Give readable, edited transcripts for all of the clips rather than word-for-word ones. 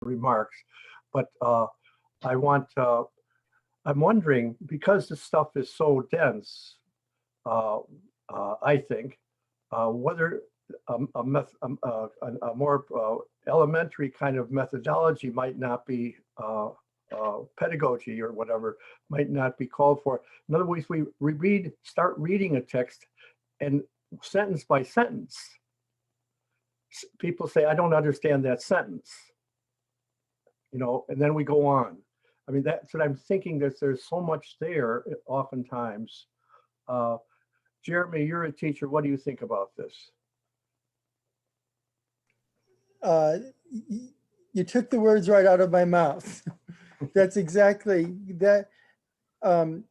remarks, but I'm wondering, because this stuff is so dense, I think, whether a more elementary kind of methodology might not be pedagogy or whatever, might not be called for. In other words, we start reading a text, and sentence by sentence, people say, I don't understand that sentence, and then we go on. I mean, that's what I'm thinking, that there's so much there oftentimes. Jeremy, you're a teacher. What do you think about this? You took the words right out of my mouth. That's exactly that. And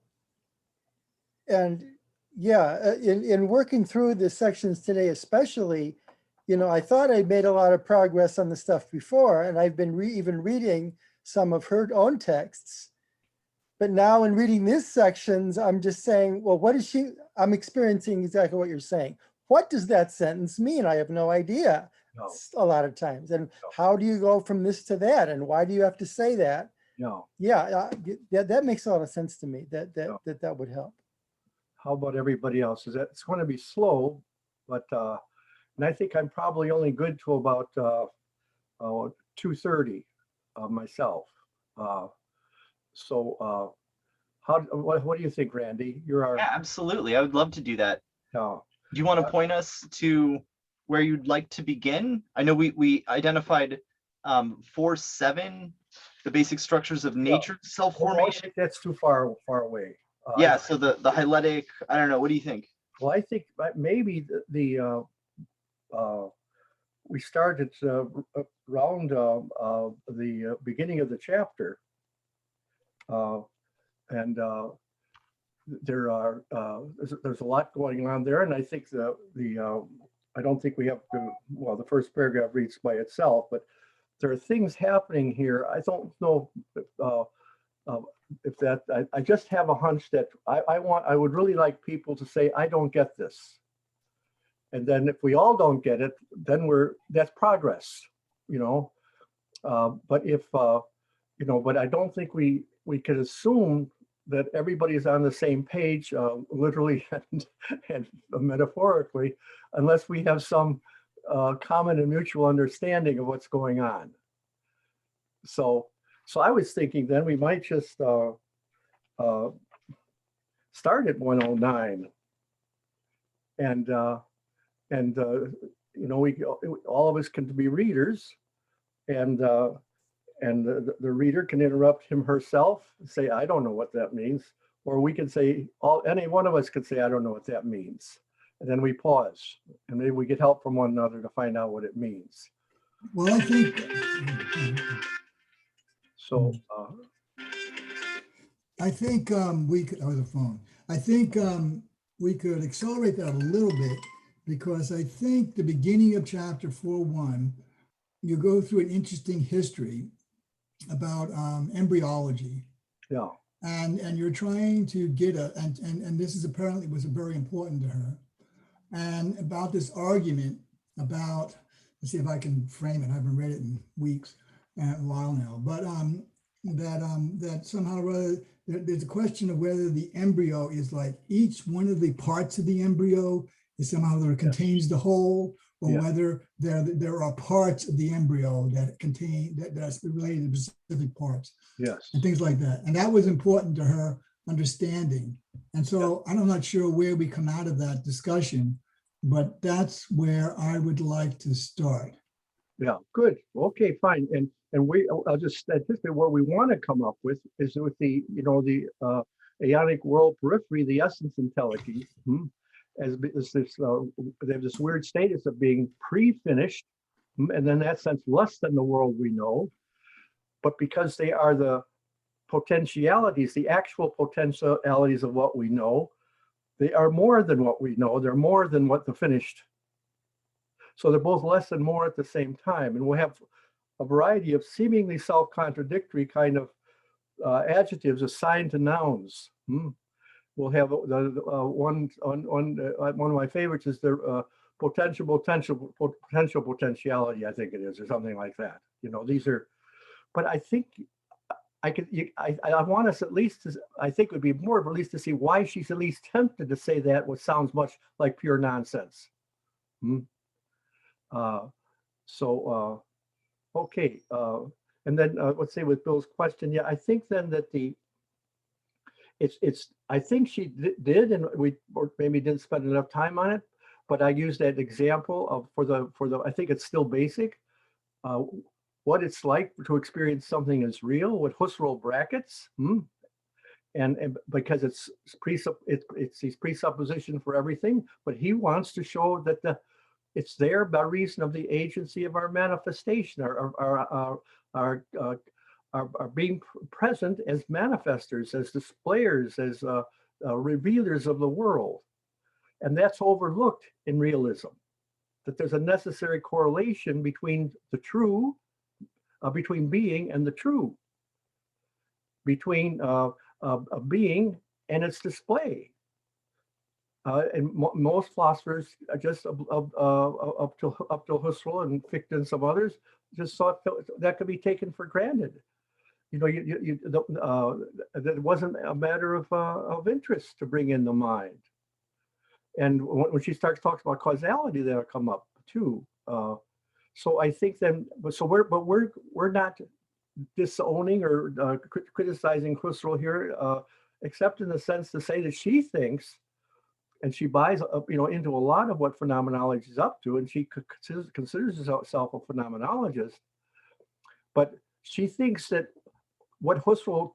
yeah, in working through the sections today, especially, I thought I'd made a lot of progress on the stuff before, and I've been even reading some of her own texts. But now in reading these sections, I'm just saying, well, I'm experiencing exactly what you're saying. What does that sentence mean? I have no idea. No. A lot of times. And how do you go from this to that? And why do you have to say that? No. Yeah, that makes a lot of sense to me, that would help. How about everybody else? It's going to be slow, but and I think I'm probably only good to about 2:30 myself. So what do you think, Randy? You're our... Yeah, absolutely. I would love to do that. No. Do you want to point us to where you'd like to begin? I know we identified 4.7, the basic structures of nature, self-formation. I think that's too far away. Yeah, so the hyletic, I don't know. What do you think? Well, I think maybe we started around the beginning of the chapter, and there's a lot going on there, and I think I don't think we have to. Well, the first paragraph reads by itself, but there are things happening here. I don't know if that. I just have a hunch that I would really like people to say, I don't get this. And then if we all don't get it, then that's progress, but if, but I don't think we can assume that everybody is on the same page, literally and metaphorically, unless we have some common and mutual understanding of what's going on. So I was thinking then we might just start at 109, and we all of us can be readers, and the reader can interrupt him herself, say, I don't know what that means, or we can say, any one of us could say, I don't know what that means, and then we pause, and maybe we get help from one another to find out what it means. Well, I think so. I think we could. Oh, the phone. I think we could accelerate that a little bit, because I think the beginning of chapter 4.1, you go through an interesting history about embryology. Yeah. And you're trying to get and this is apparently was very important to her, and about this argument about, let's see if I can frame it. I haven't read it in weeks, a while now, but that somehow or other there's a question of whether the embryo is like each one of the parts of the embryo is somehow that contains the whole, or whether there are parts of the embryo that contain that's related to specific parts. Yes. And things like that. And that was important to her understanding. And so I'm not sure where we come out of that discussion, but that's where I would like to start. Yeah, good. Okay, fine. And I'll just anticipate what we want to come up with is with the aeonic world periphery, the essence entelechy, as this they have this weird status of being pre-finished, and in that sense less than the world we know, but because they are the potentialities, the actual potentialities of what we know, they are more than what we know. They're more than what the finished. So they're both less and more at the same time, and we'll have a variety of seemingly self-contradictory kind of adjectives assigned to nouns. We'll have one of my favorites is the potentiality, I think it is, or something like that. These are but I think I could, I want us at least to, I think it would be more of at least to see why she's at least tempted to say that, what sounds much like pure nonsense. Okay. And then let's say with Bill's question, yeah, I think then that I think she did, and we or maybe didn't spend enough time on it, but I used that example of for the I think it's still basic. What it's like to experience something as real with Husserl brackets, and because it's these presupposition for everything, but he wants to show that it's there by reason of the agency of our manifestation, our being present as manifestors, as displayers, as revealers of the world, and that's overlooked in realism. That there's a necessary correlation between the true. Between being and the true, between a being and its display. And most philosophers, just up till Husserl and Fichte and some others, just thought that could be taken for granted. You know, that it wasn't a matter of interest to bring in the mind. And when she starts talking about causality, that'll come up too. So I think then, we're not disowning or criticizing Husserl here, except in the sense to say that she thinks, and she buys, into a lot of what phenomenology is up to, and she considers herself a phenomenologist. But she thinks that when Husserl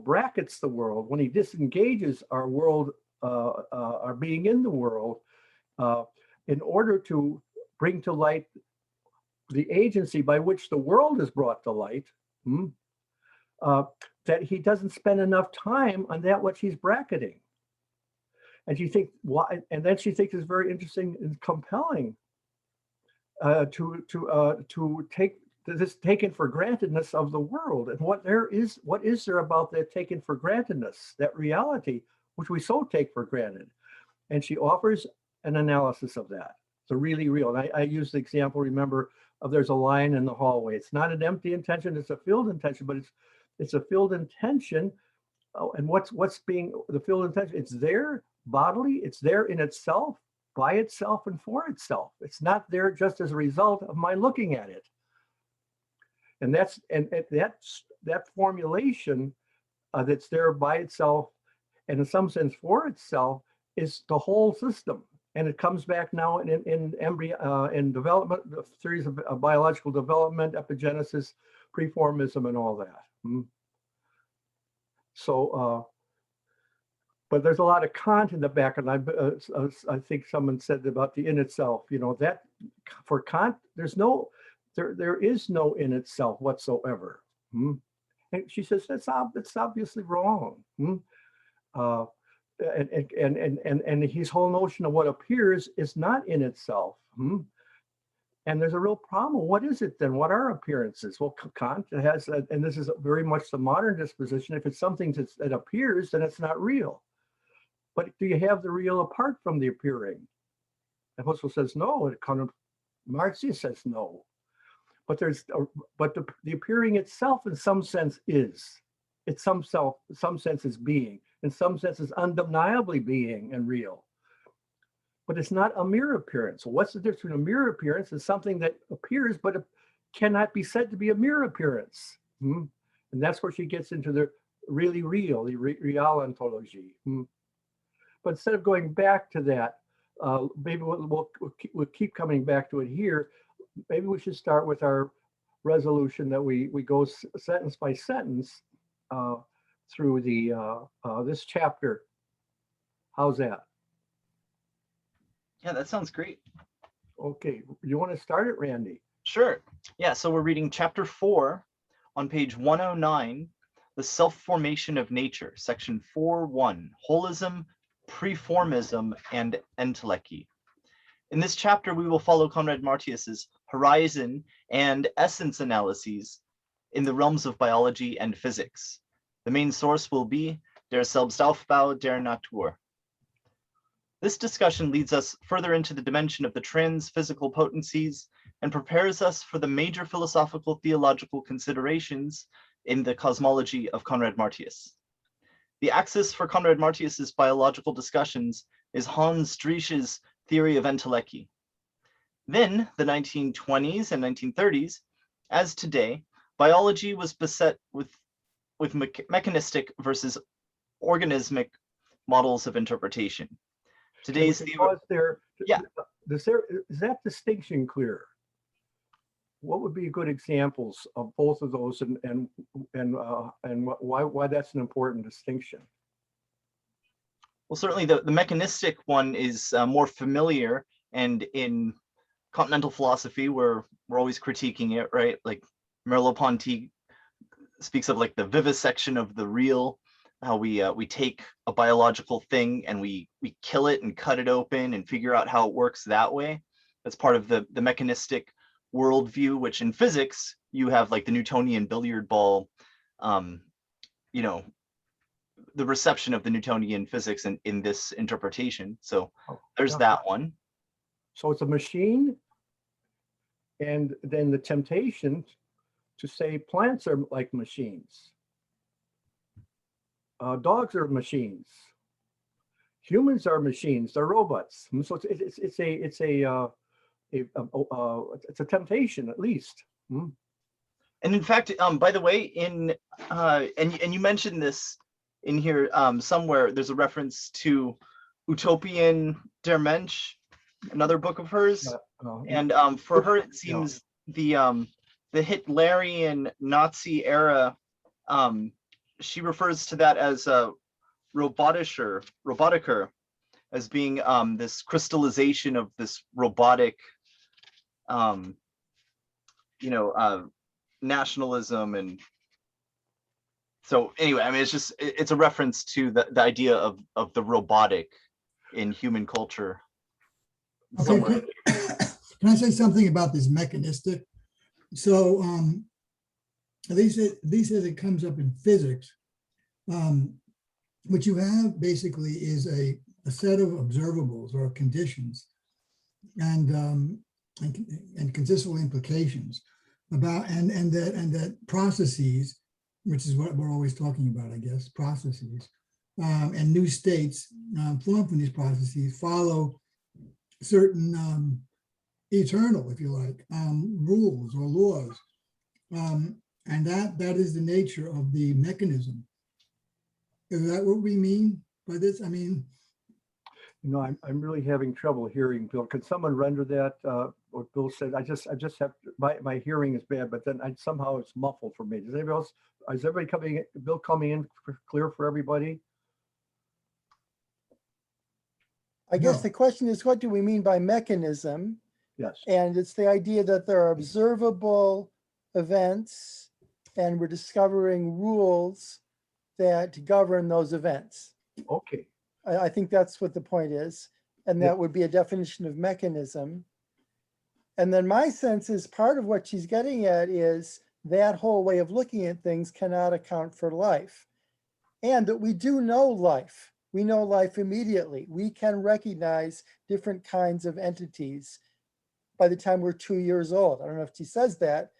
brackets the world, when he disengages our world, our being in the world, in order to bring to light the agency by which the world is brought to light, that he doesn't spend enough time on that which he's bracketing. And she thinks why, and then she thinks it's very interesting and compelling to take this taken for grantedness of the world, and what is there about that taken for grantedness, that reality which we so take for granted. And she offers an analysis of that. The really real. And I use the example, remember, of there's a line in the hallway. It's not an empty intention, it's a filled intention, but it's a filled intention. And what's being the filled intention? It's there bodily, it's there in itself, by itself, and for itself. It's not there just as a result of my looking at it. And that's that formulation that's there by itself, and in some sense for itself, is the whole system. And it comes back now in embryo, in development, the theories of biological development, epigenesis, preformism, and all that. So, but there's a lot of Kant in the back, and I think someone said about the in itself. That for Kant, there is no in itself whatsoever. And she says that's obviously wrong. And his whole notion of what appears is not in itself. And there's a real problem. What is it then? What are appearances? Well, Kant has, and this is very much the modern disposition, if it's something that appears, then it's not real. But do you have the real apart from the appearing? And Husserl says no, and Conrad-Martius says no. But the appearing itself in some sense is. It's some sense is being. In some sense is undeniably being and real. But it's not a mere appearance. So what's the difference between a mere appearance and something that appears, but it cannot be said to be a mere appearance? And that's where she gets into the really real, the realontology. But instead of going back to that, maybe we'll keep coming back to it here. Maybe we should start with our resolution that we go sentence by sentence through this chapter. How's that? Yeah, that sounds great. Okay, you want to start it, Randy? Sure. Yeah, so we're reading chapter 4 on page 109, the self-formation of nature, section 4.1, holism, preformism, and entelechy. In this chapter, we will follow Conrad-Martius's horizon and essence analyses in the realms of biology and physics. The main source will be Der Selbstaufbau der Natur. This discussion leads us further into the dimension of the transphysical potencies and prepares us for the major philosophical theological considerations in the cosmology of Conrad-Martius. The axis for Conrad-Martius's biological discussions is Hans Driesch's theory of Entelechy. Then, the 1920s and 1930s, as today, biology was beset with mechanistic versus organismic models of interpretation. Today's theory, yeah. Is that distinction clear? What would be good examples of both of those, and why that's an important distinction? Well, certainly the mechanistic one is more familiar, and in continental philosophy, we're always critiquing it, right? Like Merleau-Ponty speaks of like the vivisection of the real, how we take a biological thing and we kill it and cut it open and figure out how it works that way. That's part of the mechanistic worldview, which in physics, you have like the Newtonian billiard ball, you know, the reception of the Newtonian physics in this interpretation. So there's that one. So it's a machine, and then the temptation to say plants are like machines. Dogs are machines. Humans are machines. They're robots. So it's a temptation, at least. And in fact, by the way, and you mentioned this in here somewhere. There's a reference to Utopien der Mensch, another book of hers, and for her it seems the Hitlerian Nazi era. She refers to that as robotiker, as being this crystallization of this robotic, nationalism. And so anyway, I mean, it's a reference to the idea of the robotic in human culture. Okay, can I say something about this mechanistic? So at least as it comes up in physics, what you have basically is a set of observables or conditions and consistency implications about and that processes, which is what we're always talking about, I guess, processes, and new states formed from these processes follow certain eternal, if you like, rules or laws. And that is the nature of the mechanism. Is that what we mean by this? I mean, I'm really having trouble hearing Bill. Could someone render that? What Bill said? I just have my hearing is bad, but then somehow it's muffled for me. Does anybody else? Is everybody coming? Bill coming in clear for everybody? I guess the question is, what do we mean by mechanism? Yes. And it's the idea that there are observable events and we're discovering rules that govern those events. Okay. I think that's what the point is. And that would be a definition of mechanism. And then my sense is part of what she's getting at is that whole way of looking at things cannot account for life. And that we do know life. We know life immediately. We can recognize different kinds of entities by the time we're 2 years old. I don't know if she says that,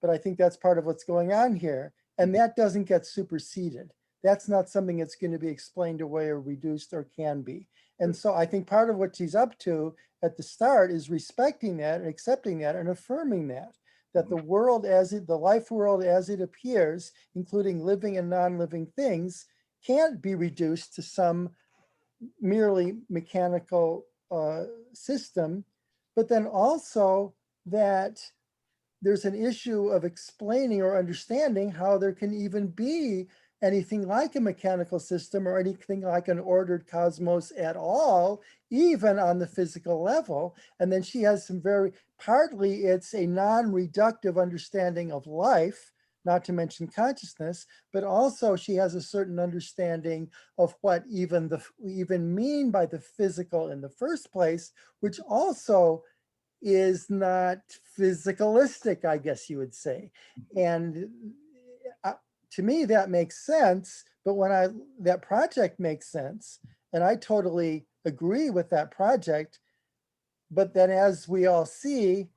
but I think that's part of what's going on here. And that doesn't get superseded. That's not something that's going to be explained away or reduced or can be. And so I think part of what she's up to at the start is respecting that and accepting that and affirming that the world the life world as it appears, including living and non-living things, can't be reduced to some merely mechanical system, but then also that there's an issue of explaining or understanding how there can even be anything like a mechanical system or anything like an ordered cosmos at all, even on the physical level. And then she has some partly it's a non-reductive understanding of life, not to mention consciousness, but also she has a certain understanding of what even mean by the physical in the first place, which also is not physicalistic, I guess you would say. And to me, that makes sense. But when that project makes sense, and I totally agree with that project. But then as we all see,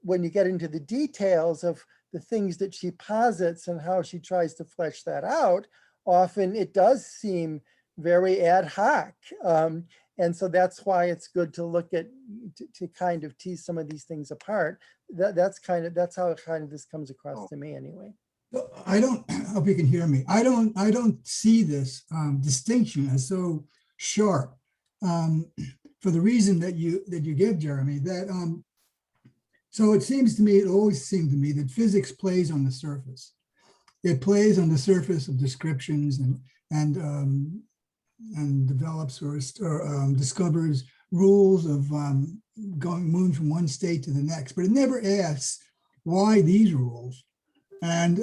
when you get into the details of the things that she posits and how she tries to flesh that out, often it does seem very ad hoc. And so that's why it's good to look at, to kind of tease some of these things apart. That's how kind of this comes across to me anyway. I hope you can hear me. I don't see this distinction as so sharp for the reason that you give, Jeremy. That so it seems to me, it always seemed to me that physics plays on the surface. It plays on the surface of descriptions and develops or discovers rules of moving from one state to the next, but it never asks why these rules and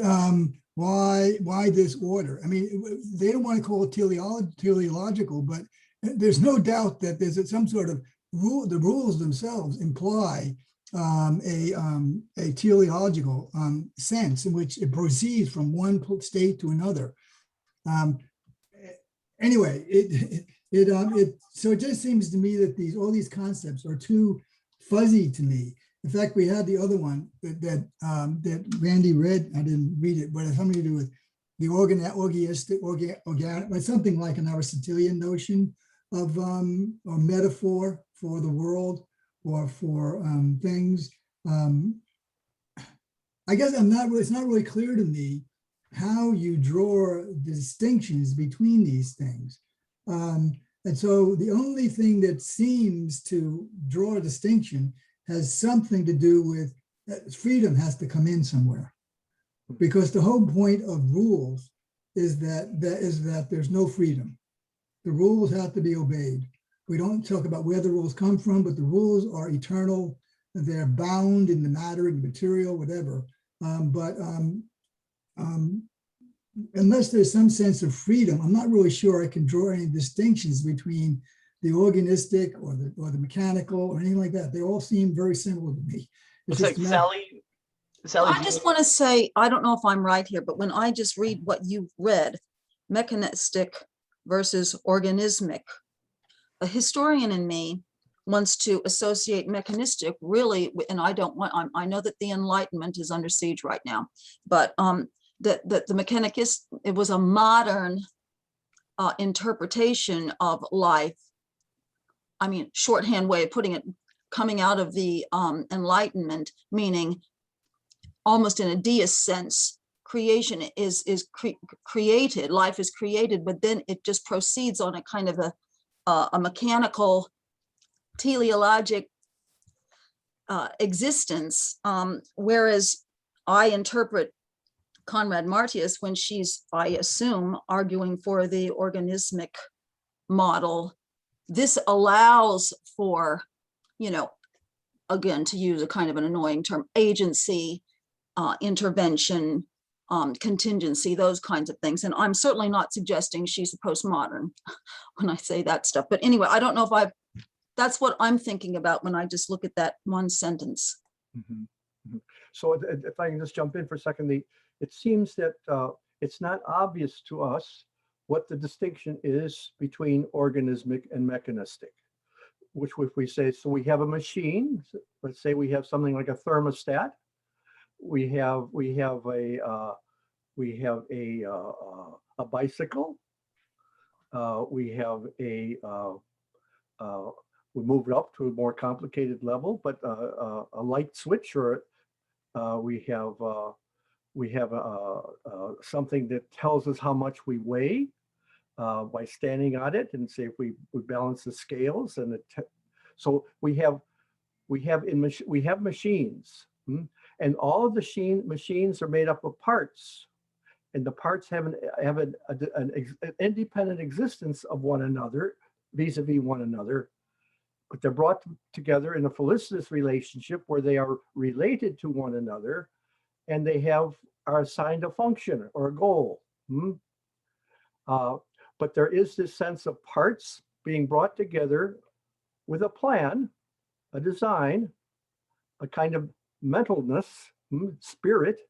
why this order. I mean, they don't want to call it teleological, but there's no doubt that there's some sort of rule. The rules themselves imply a teleological sense in which it proceeds from one state to another. Anyway, so it just seems to me that all these concepts are too fuzzy to me. In fact, we had the other one that Randy read. I didn't read it, but it had something to do with the organic, but something like an Aristotelian notion of or metaphor for the world or for things. I guess it's not really clear to me how you draw distinctions between these things. And so the only thing that seems to draw a distinction has something to do with freedom has to come in somewhere. Because the whole point of rules is that there's no freedom. The rules have to be obeyed. We don't talk about where the rules come from, but the rules are eternal. They're bound in the matter, in the material, whatever. Unless there's some sense of freedom, I'm not really sure I can draw any distinctions between the organistic or the mechanical or anything like that. They all seem very similar to me. It's like Sally, I just want to say, I don't know if I'm right here, but when I just read what you've read, mechanistic versus organismic, a historian in me wants to associate mechanistic really, and I know that the Enlightenment is under siege right now, but the mechanicist, it was a modern interpretation of life. I mean, shorthand way of putting it, coming out of the Enlightenment, meaning almost in a deist sense, creation is created, life is created, but then it just proceeds on a kind of a mechanical teleologic existence, whereas I interpret Conrad-Martius when she's, I assume, arguing for the organismic model. This allows for, again, to use a kind of an annoying term, agency, intervention, contingency, those kinds of things. And I'm certainly not suggesting she's a postmodern when I say that stuff. But anyway, I don't know if that's what I'm thinking about when I just look at that one sentence. Mm-hmm. Mm-hmm. So if I can just jump in for a second, it seems that it's not obvious to us what the distinction is between organismic and mechanistic, which if we say, so we have a machine, let's say we have something like a thermostat, we have a bicycle, we have we move it up to a more complicated level, but a light switch, or we have something that tells us how much we weigh by standing on it, and say if we balance the scales, and so we have machines, and all of the machines are made up of parts, and the parts have an independent existence of one another, vis-a-vis one another, but they're brought together in a felicitous relationship where they are related to one another, and they are assigned a function or a goal. But there is this sense of parts being brought together with a plan, a design, a kind of mentalness, spirit,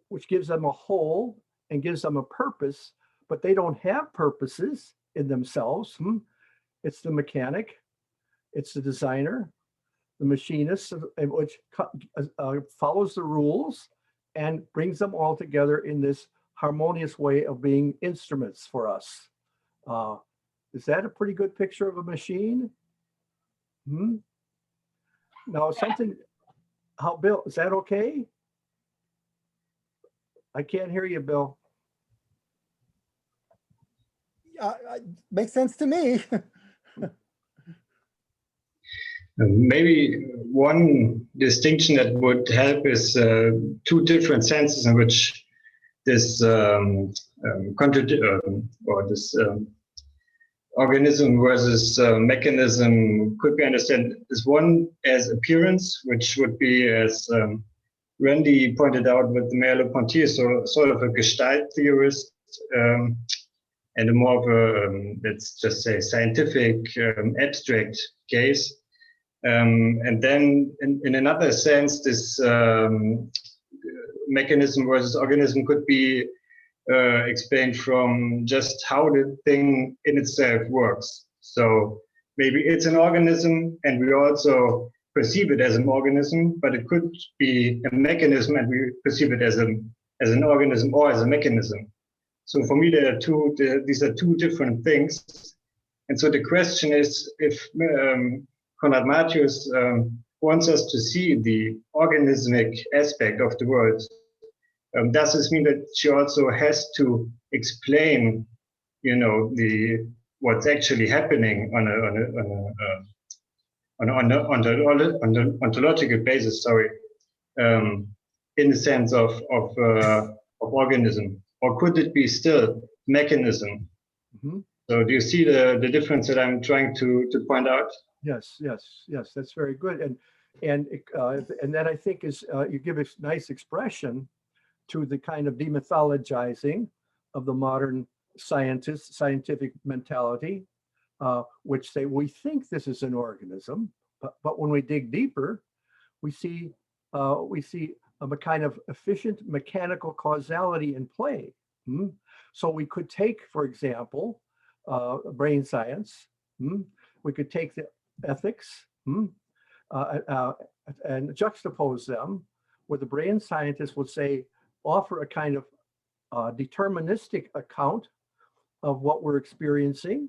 which gives them a whole and gives them a purpose, but they don't have purposes in themselves. It's the mechanic, it's the designer, the machinist, which follows the rules and brings them all together in this harmonious way of being instruments for us. Is that a pretty good picture of a machine? Now something, Bill, is that okay? I can't hear you, Bill. Makes sense to me. Maybe one distinction that would help is two different senses in which this organism versus mechanism could be understood. Is one as appearance, which would be, as Randy pointed out with the Merleau-Ponty, sort of a Gestalt theorist, and a more of a, let's just say, scientific, abstract case. And then in another sense, this mechanism versus organism could be explained from just how the thing in itself works. So maybe it's an organism and we also perceive it as an organism, but it could be a mechanism and we perceive it as an organism or as a mechanism. So for me, these are two different things. And so the question is, if Conrad-Martius wants us to see the organismic aspect of the world, does this mean that she also has to explain, what's actually happening on an ontological basis? Sorry, in the sense of organism, or could it be still mechanism? So do you see the difference that I'm trying to point out? Yes, that's very good. And that I think is, you give a nice expression to the kind of demythologizing of the modern scientific mentality, which say we think this is an organism, but when we dig deeper, we see a kind of efficient mechanical causality in play. So we could take, for example, brain science. We could take the ethics and juxtapose them, where the brain scientist would say, offer a kind of deterministic account of what we're experiencing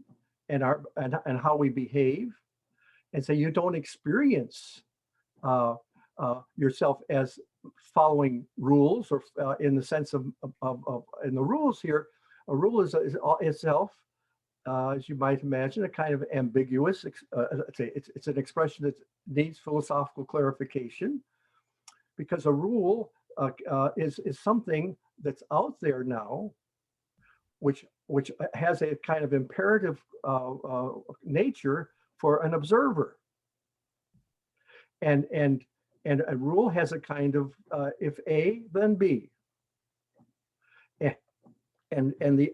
and how we behave, and say you don't experience yourself as following rules, or in the sense of in the rules here, a rule is itself, as you might imagine, a kind of ambiguous. It's an expression that needs philosophical clarification, because a rule is something that's out there now, which has a kind of imperative nature for an observer, and a rule has a kind of if A then B, and the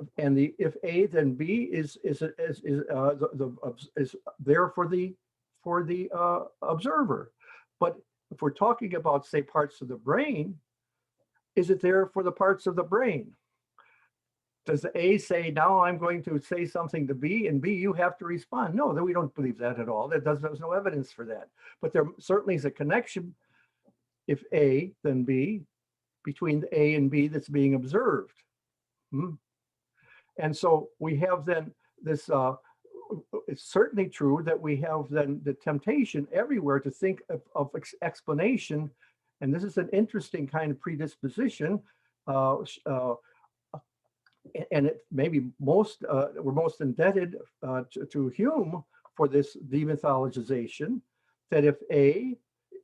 if A then B is there for the observer. But if we're talking about, say, parts of the brain, is it there for the parts of the brain? Does the A say, now I'm going to say something to B, and B, you have to respond? No, we don't believe that at all. There's no evidence for that. But there certainly is a connection, if A, then B, between the A and B that's being observed. And so we have then this, it's certainly true that we have then the temptation everywhere to think of explanation. And this is an interesting kind of predisposition. And it maybe we're most indebted to Hume for this demythologization, that if A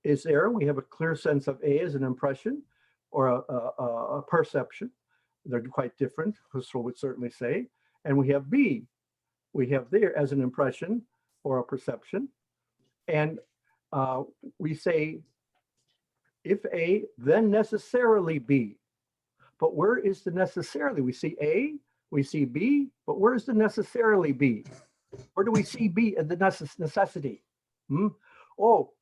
is there, we have a clear sense of A as an impression or a perception. They're quite different, Husserl would certainly say. And we have B, we have there as an impression or a perception. And we say, if A, then necessarily B. But where is the necessarily? We see A, we see B, but where's the necessarily B? Where do we see B and the necessity? Oh,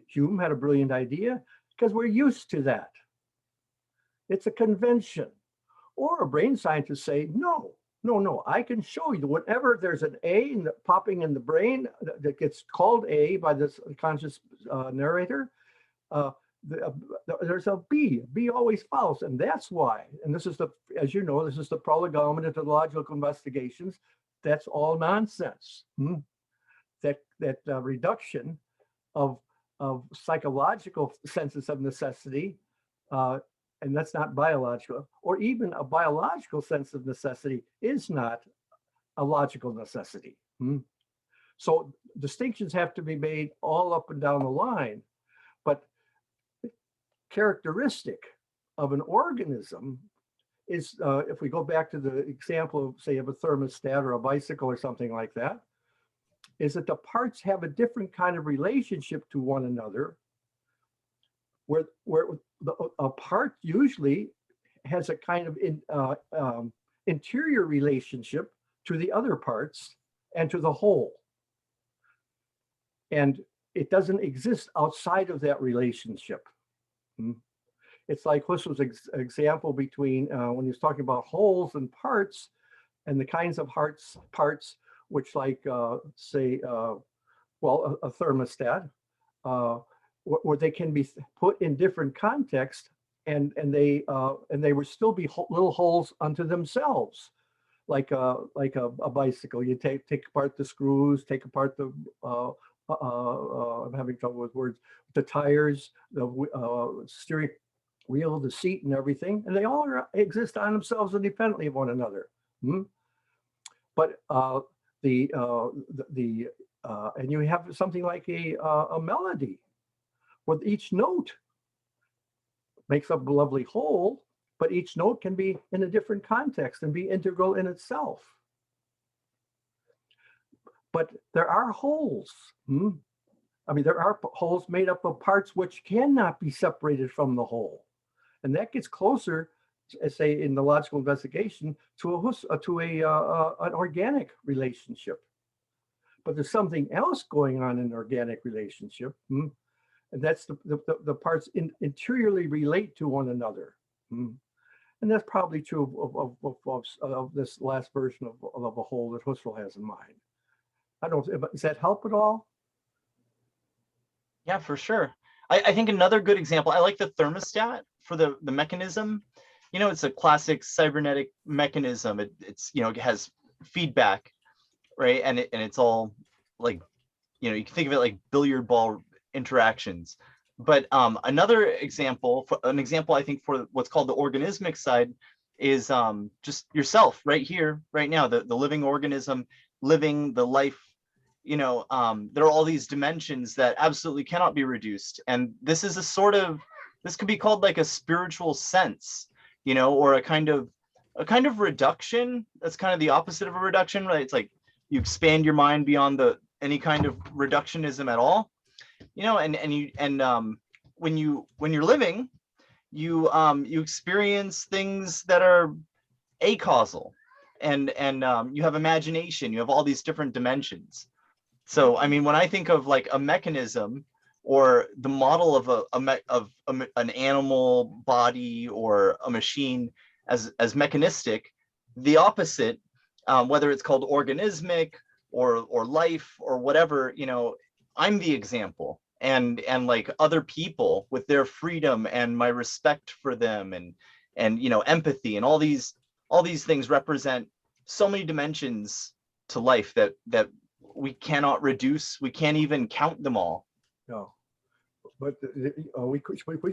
Hume had a brilliant idea, because we're used to that. It's a convention. Or a brain scientist say, no, No, I can show you whenever there's an A popping in the brain that gets called A by this conscious narrator, there's a B. B always follows, and that's why. And this is as you know, this is the prolegomena to ontological investigations. That's all nonsense. That reduction of psychological senses of necessity, and that's not biological, or even a biological sense of necessity is not a logical necessity. So distinctions have to be made all up and down the line, but characteristic of an organism is, if we go back to the example of, say, of a thermostat or a bicycle or something like that, is that the parts have a different kind of relationship to one another, where a part usually has a kind of interior relationship to the other parts and to the whole. And it doesn't exist outside of that relationship. It's like Husserl's example between when he was talking about wholes and parts, and the kinds of parts which, like, say, well, a thermostat, where they can be put in different contexts, and they would still be little holes unto themselves, like a bicycle. You take apart the screws, take apart the I'm having trouble with words, the tires, the steering wheel, the seat, and everything, and they all exist on themselves independently of one another. But and you have something like a melody, where each note makes up a lovely whole, but each note can be in a different context and be integral in itself. But there are wholes. I mean, there are wholes made up of parts which cannot be separated from the whole, and that gets closer, say, in the logical investigation, to an organic relationship. But there's something else going on in an organic relationship, and that's the parts interiorly relate to one another. And that's probably true of this last version of a whole that Husserl has in mind. I don't know, does that help at all? Yeah, for sure. I think another good example, I like the thermostat for the mechanism. You know, it's a classic cybernetic mechanism. It's it has feedback, right? And it's all like, you can think of it like billiard ball interactions. But another example, I think, for what's called the organismic side is just yourself right here, right now, the living organism, living the life. There are all these dimensions that absolutely cannot be reduced. And this is this could be called like a spiritual sense, or a kind of reduction. That's kind of the opposite of a reduction, right? It's like you expand your mind beyond any kind of reductionism at all, when you're living, you experience things that are acausal, and you have imagination, you have all these different dimensions. So, I mean, when I think of like a mechanism or the model of an animal body or a machine as mechanistic, the opposite, whether it's called organismic or life or whatever, I'm the example, and like other people with their freedom and my respect for them and empathy and all these things represent so many dimensions to life that we cannot reduce. We can't even count them all. No, but we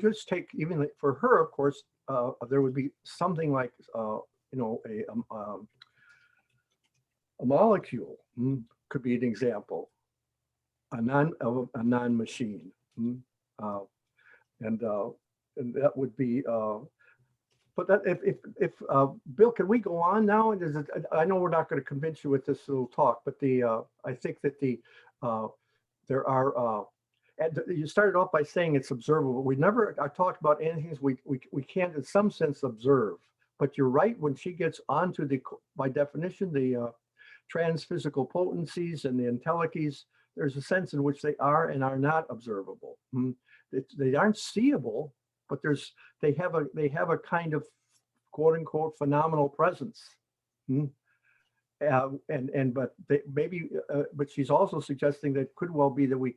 just take, even for her, of course, there would be something like a molecule could be an example, a non-machine, and that would be. But that, if Bill, can we go on now? And I know we're not going to convince you with this little talk, but I think that there are. You started off by saying it's observable. We never talked about anything we can't, in some sense, observe. But you're right, when she gets onto by definition, the transphysical potencies and the entelechy, there's a sense in which they are and are not observable. They aren't seeable, but they have a kind of quote unquote phenomenal presence. but she's also suggesting that it could well be that we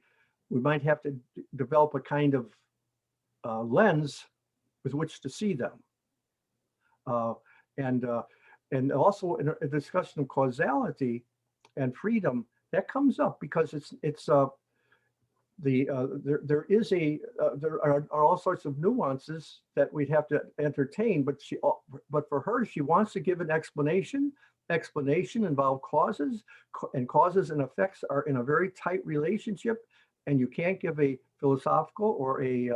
might have to develop a kind of lens with which to see them. And also in a discussion of causality and freedom, that comes up because there are all sorts of nuances that we'd have to entertain, but for her, she wants to give an explanation. Explanation involve causes, and causes and effects are in a very tight relationship, and you can't give a philosophical or a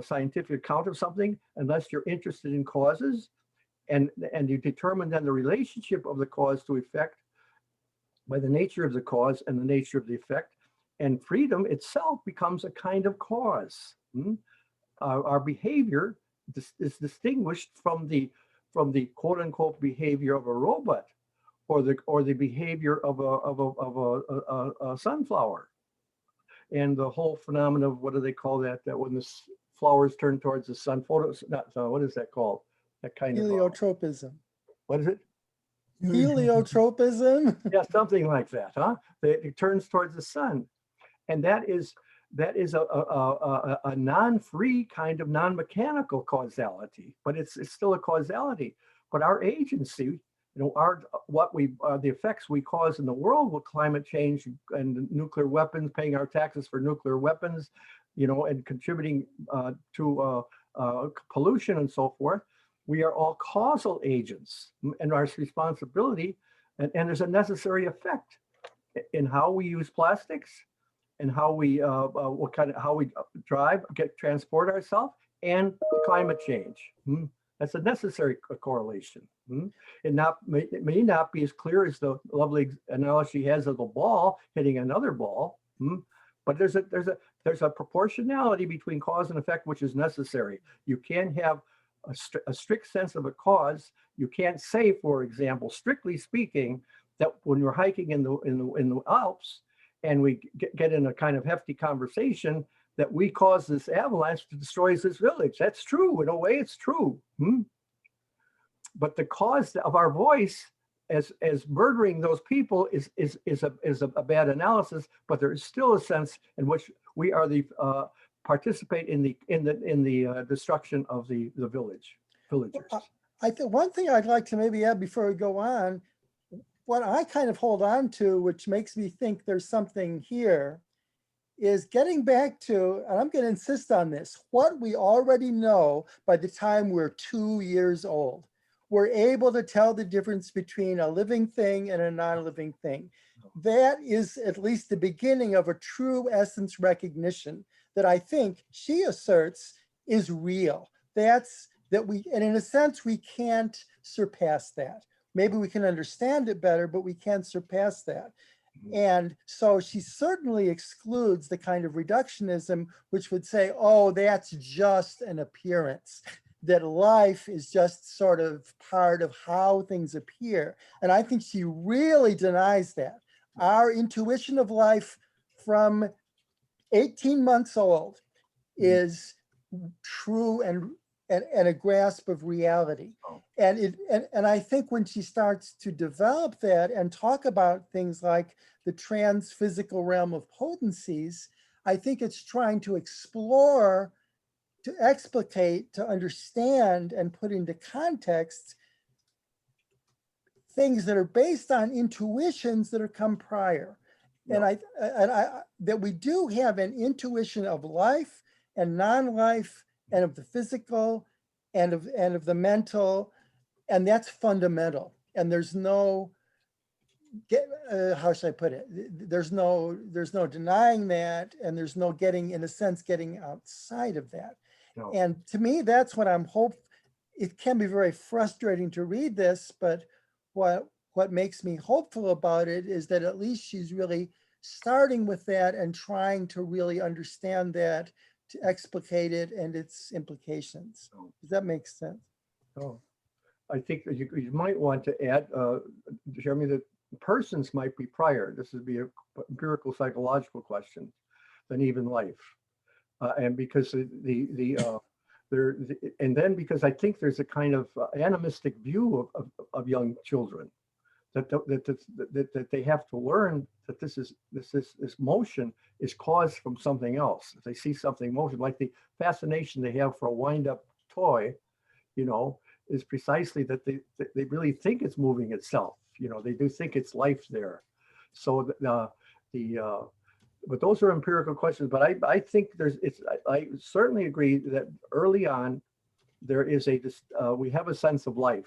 scientific account of something unless you're interested in causes, and you determine then the relationship of the cause to effect by the nature of the cause and the nature of the effect. And freedom itself becomes a kind of cause. Our behavior is distinguished from the quote unquote behavior of a robot or the behavior of a sunflower. And the whole phenomenon of, what do they call that? That when the flowers turn towards the sun, what is that called? That kind of heliotropism. What is it? Heliotropism. Yeah, something like that, huh? It turns towards the sun, and that is a non-free kind of non-mechanical causality, but it's still a causality. But our agency, the effects we cause in the world with climate change and nuclear weapons, paying our taxes for nuclear weapons, and contributing to pollution and so forth. We are all causal agents, and our responsibility, and there's a necessary effect in how we use plastics, and how we drive, transport ourselves, and climate change. That's a necessary correlation. It may not be as clear as the lovely analogy has of a ball hitting another ball, but there's a proportionality between cause and effect which is necessary. You can't have a strict sense of a cause. You can't say, for example, strictly speaking, that when you're hiking in the Alps and we get in a kind of hefty conversation that we caused this avalanche to destroy this village. That's true. In a way, it's true. But the cause of our voice as murdering those people is a bad analysis. But there is still a sense in which we are the participate in the destruction of the villagers. I think one thing I'd like to maybe add before we go on, what I kind of hold on to, which makes me think there's something here, is getting back to, and I'm going to insist on this, what we already know by the time we're 2 years old. We're able to tell the difference between a living thing and a non-living thing. That is at least the beginning of a true essence recognition that I think she asserts is real. And in a sense, we can't surpass that. Maybe we can understand it better, but we can't surpass that. And so she certainly excludes the kind of reductionism which would say, oh, that's just an appearance, that life is just sort of part of how things appear. And I think she really denies that. Our intuition of life from 18 months old is true and a grasp of reality. And I think when she starts to develop that and talk about things like the transphysical realm of potencies, I think it's trying to explore, to explicate, to understand, and put into context things that are based on intuitions that have come prior. And I that we do have an intuition of life and non-life, and of the physical, and of the mental, and that's fundamental. And there's no, how should I put it? There's no denying that, and there's no getting, in a sense, getting outside of that. No. And to me, that's what I'm hoping. It can be very frustrating to read this, but what makes me hopeful about it is that at least she's really starting with that and trying to really understand that, to explicate it and its implications. Does that make sense? Oh, I think that you might want to add, Jeremy, that persons might be prior. This would be an empirical psychological question than even life. And because because I think there's a kind of animistic view of young children, that they have to learn that this motion is caused from something else. If they see something motion, like the fascination they have for a wind-up toy, you know, is precisely that they really think it's moving itself. You know, they do think it's life there. So but those are empirical questions. But I think I certainly agree that early on there is we have a sense of life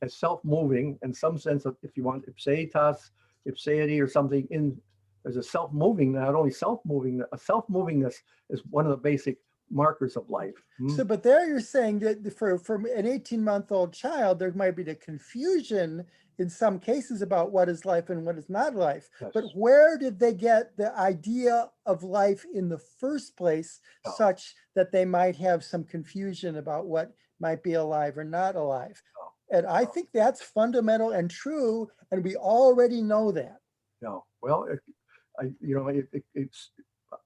as self-moving, and some sense of, if you want, ipseitas, ipseity, or something there's a self-moving, not only self-moving, a self-movingness is one of the basic markers of life. So, but there you're saying that for an 18-month-old child, there might be the confusion in some cases about what is life and what is not life. Yes. But where did they get the idea of life in the first place, such that they might have some confusion about what might be alive or not alive? And I think that's fundamental and true, and we already know that. No, well, it's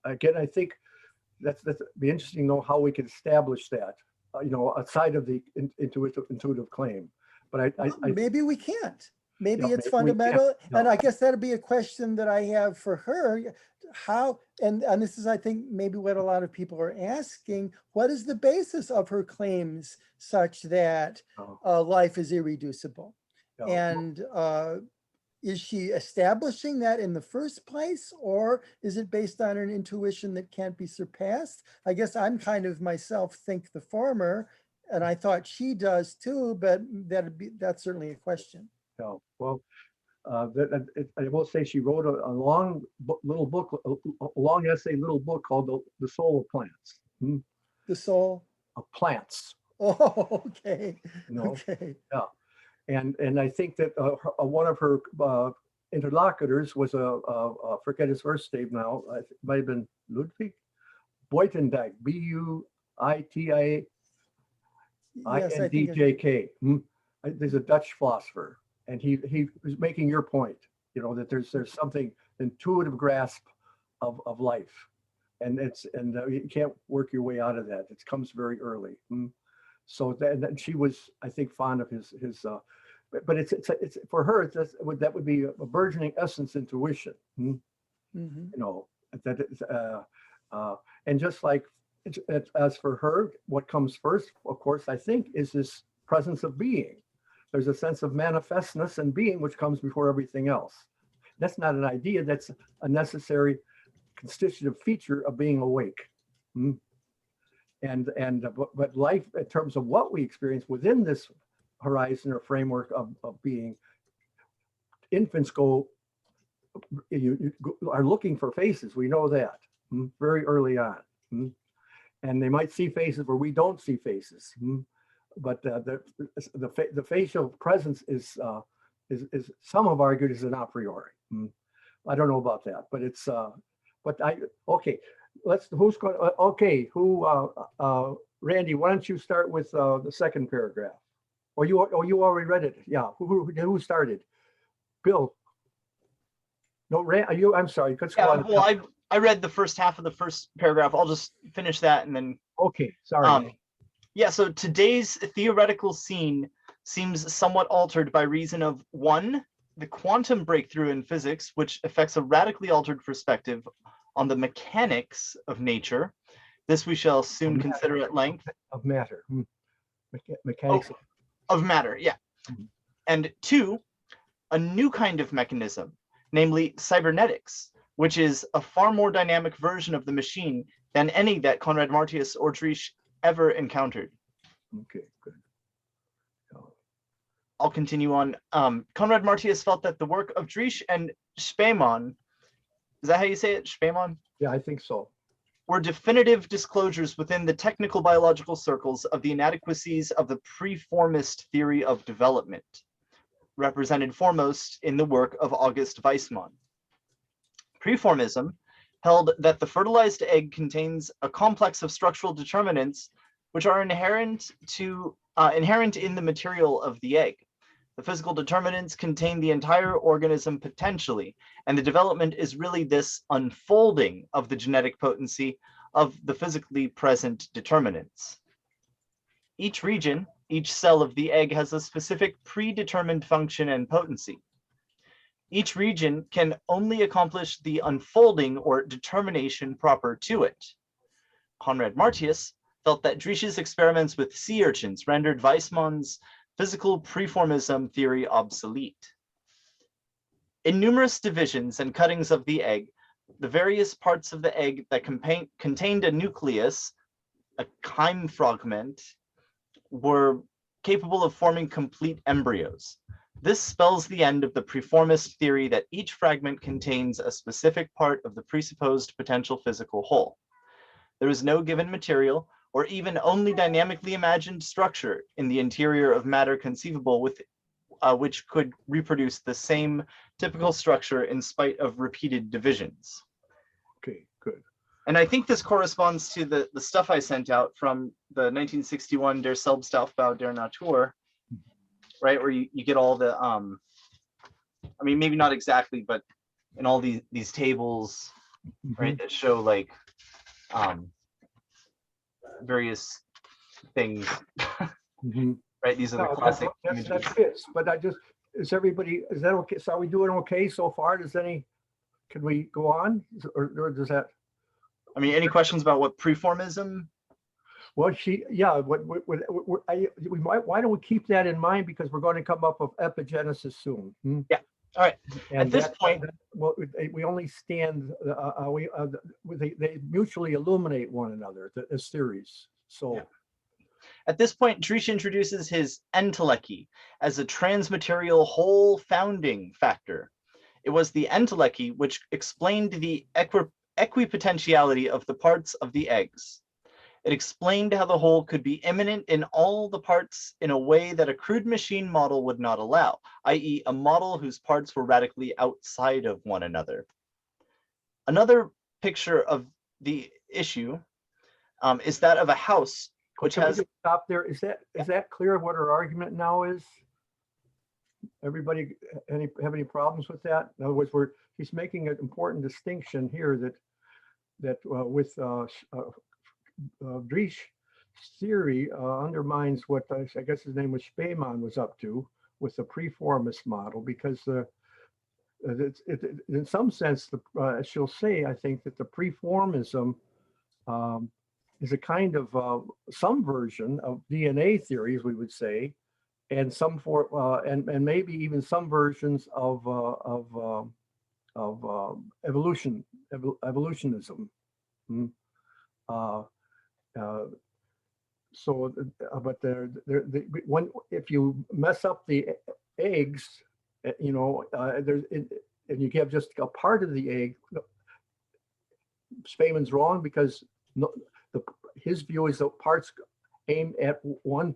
again, I think that's be interesting to know how we can establish that, outside of the intuitive claim. But maybe we can't. Maybe it's maybe fundamental, no. And I guess that'd be a question that I have for her. How, and this is, I think, maybe what a lot of people are asking, what is the basis of her claims such that life is irreducible? No. And is she establishing that in the first place, or is it based on an intuition that can't be surpassed? I guess I'm kind of myself think the former, and I thought she does too, but that's certainly a question. No, well, I will say she wrote a long little book, a long essay, little book called The Soul of Plants. The Soul of Plants. Oh, okay. Okay. Yeah. And I think that one of her interlocutors was I forget his first name now. It might have been Ludwig Buytendijk, Buytendijk. There's a Dutch philosopher, and he was making your point. That there's something intuitive grasp of life, and you can't work your way out of that. It comes very early. So that she was, I think, fond of his but it's for her, that would be a burgeoning essence intuition. That is, and just like as for her, what comes first, of course, I think, is this presence of being. There's a sense of manifestness and being which comes before everything else. That's not an idea. That's a necessary constitutive feature of being awake. But life, in terms of what we experience within this horizon or framework of being, infants are looking for faces. We know that very early on, and they might see faces where we don't see faces. But the facial presence is some have argued is an a priori. I don't know about that, but it's okay. Who's going? Okay, Randy? Why don't you start with the second paragraph? You already read it? Yeah. Who started? Bill. No, I'm sorry. Let's go on. Well, I read the first half of the first paragraph. I'll just finish that and then. Okay. Sorry. Yeah. So today's theoretical scene seems somewhat altered by reason of, one, the quantum breakthrough in physics, which affects a radically altered perspective on the mechanics of nature. This we shall soon consider at length. Of matter. Mechanics. Of matter, yeah. And two, a new kind of mechanism, namely cybernetics, which is a far more dynamic version of the machine than any that Conrad-Martius or Driesch ever encountered. Okay, good. I'll continue on. Conrad-Martius felt that the work of Driesch and Spemann, is that how you say it? Spemann? Yeah, I think so. Were definitive disclosures within the technical biological circles of the inadequacies of the preformist theory of development, represented foremost in the work of August Weismann. Preformism held that the fertilized egg contains a complex of structural determinants which are inherent in the material of the egg. The physical determinants contain the entire organism potentially, and the development is really this unfolding of the genetic potency of the physically present determinants. Each region, each cell of the egg has a specific predetermined function and potency. Each region can only accomplish the unfolding or determination proper to it. Conrad-Martius felt that Driesch's experiments with sea urchins rendered Weismann's physical preformism theory obsolete. In numerous divisions and cuttings of the egg, the various parts of the egg that contained a nucleus, a chyme fragment, were capable of forming complete embryos. This spells the end of the preformist theory that each fragment contains a specific part of the presupposed potential physical whole. There is no given material or even only dynamically imagined structure in the interior of matter conceivable with which could reproduce the same typical structure in spite of repeated divisions. Okay, good. And I think this corresponds to the stuff I sent out from the 1961 Der Selbstaufbau der Natur, right? Where you get all the, I mean, maybe not exactly, but in all these tables, right, that show like various things, right? These are the No, classic that images. fits, but is that okay? So are we doing okay so far? Can we go on? Or does that? I mean, any questions about what preformism? Well, why don't we keep that in mind, because we're going to come up with epigenesis soon. Yeah. All right. And at this point, well, we only stand. They mutually illuminate one another as theories. So. Yeah. At this point, Driesch introduces his Entelechy as a transmaterial whole founding factor. It was the Entelechy which explained the equipotentiality of the parts of the eggs. It explained how the whole could be immanent in all the parts in a way that a crude machine model would not allow, i.e., a model whose parts were radically outside of one another. Another picture of the issue is that of a house which has. Stop there. Is that clear what our argument now is? Everybody have any problems with that? In other words, he's making an important distinction here that with Driesch theory undermines what I guess his name was Spemann was up to with the preformist model, because in some sense, she'll say, I think, that the preformism is a kind of some version of DNA theory, as we would say, and some and maybe even some versions of evolutionism. But if you mess up the eggs, and you have just a part of the egg, Spamann's wrong, because his view is the parts aimed at one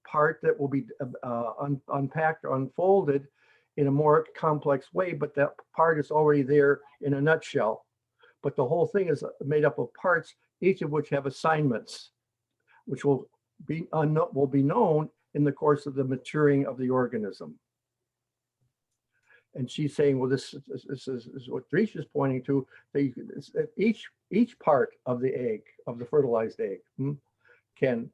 part that will be unpacked or unfolded in a more complex way, but that part is already there in a nutshell. But the whole thing is made up of parts, each of which have assignments, which will be known in the course of the maturing of the organism. And she's saying, well, this is what Driesch is pointing to. That each part of the egg, of the fertilized egg, can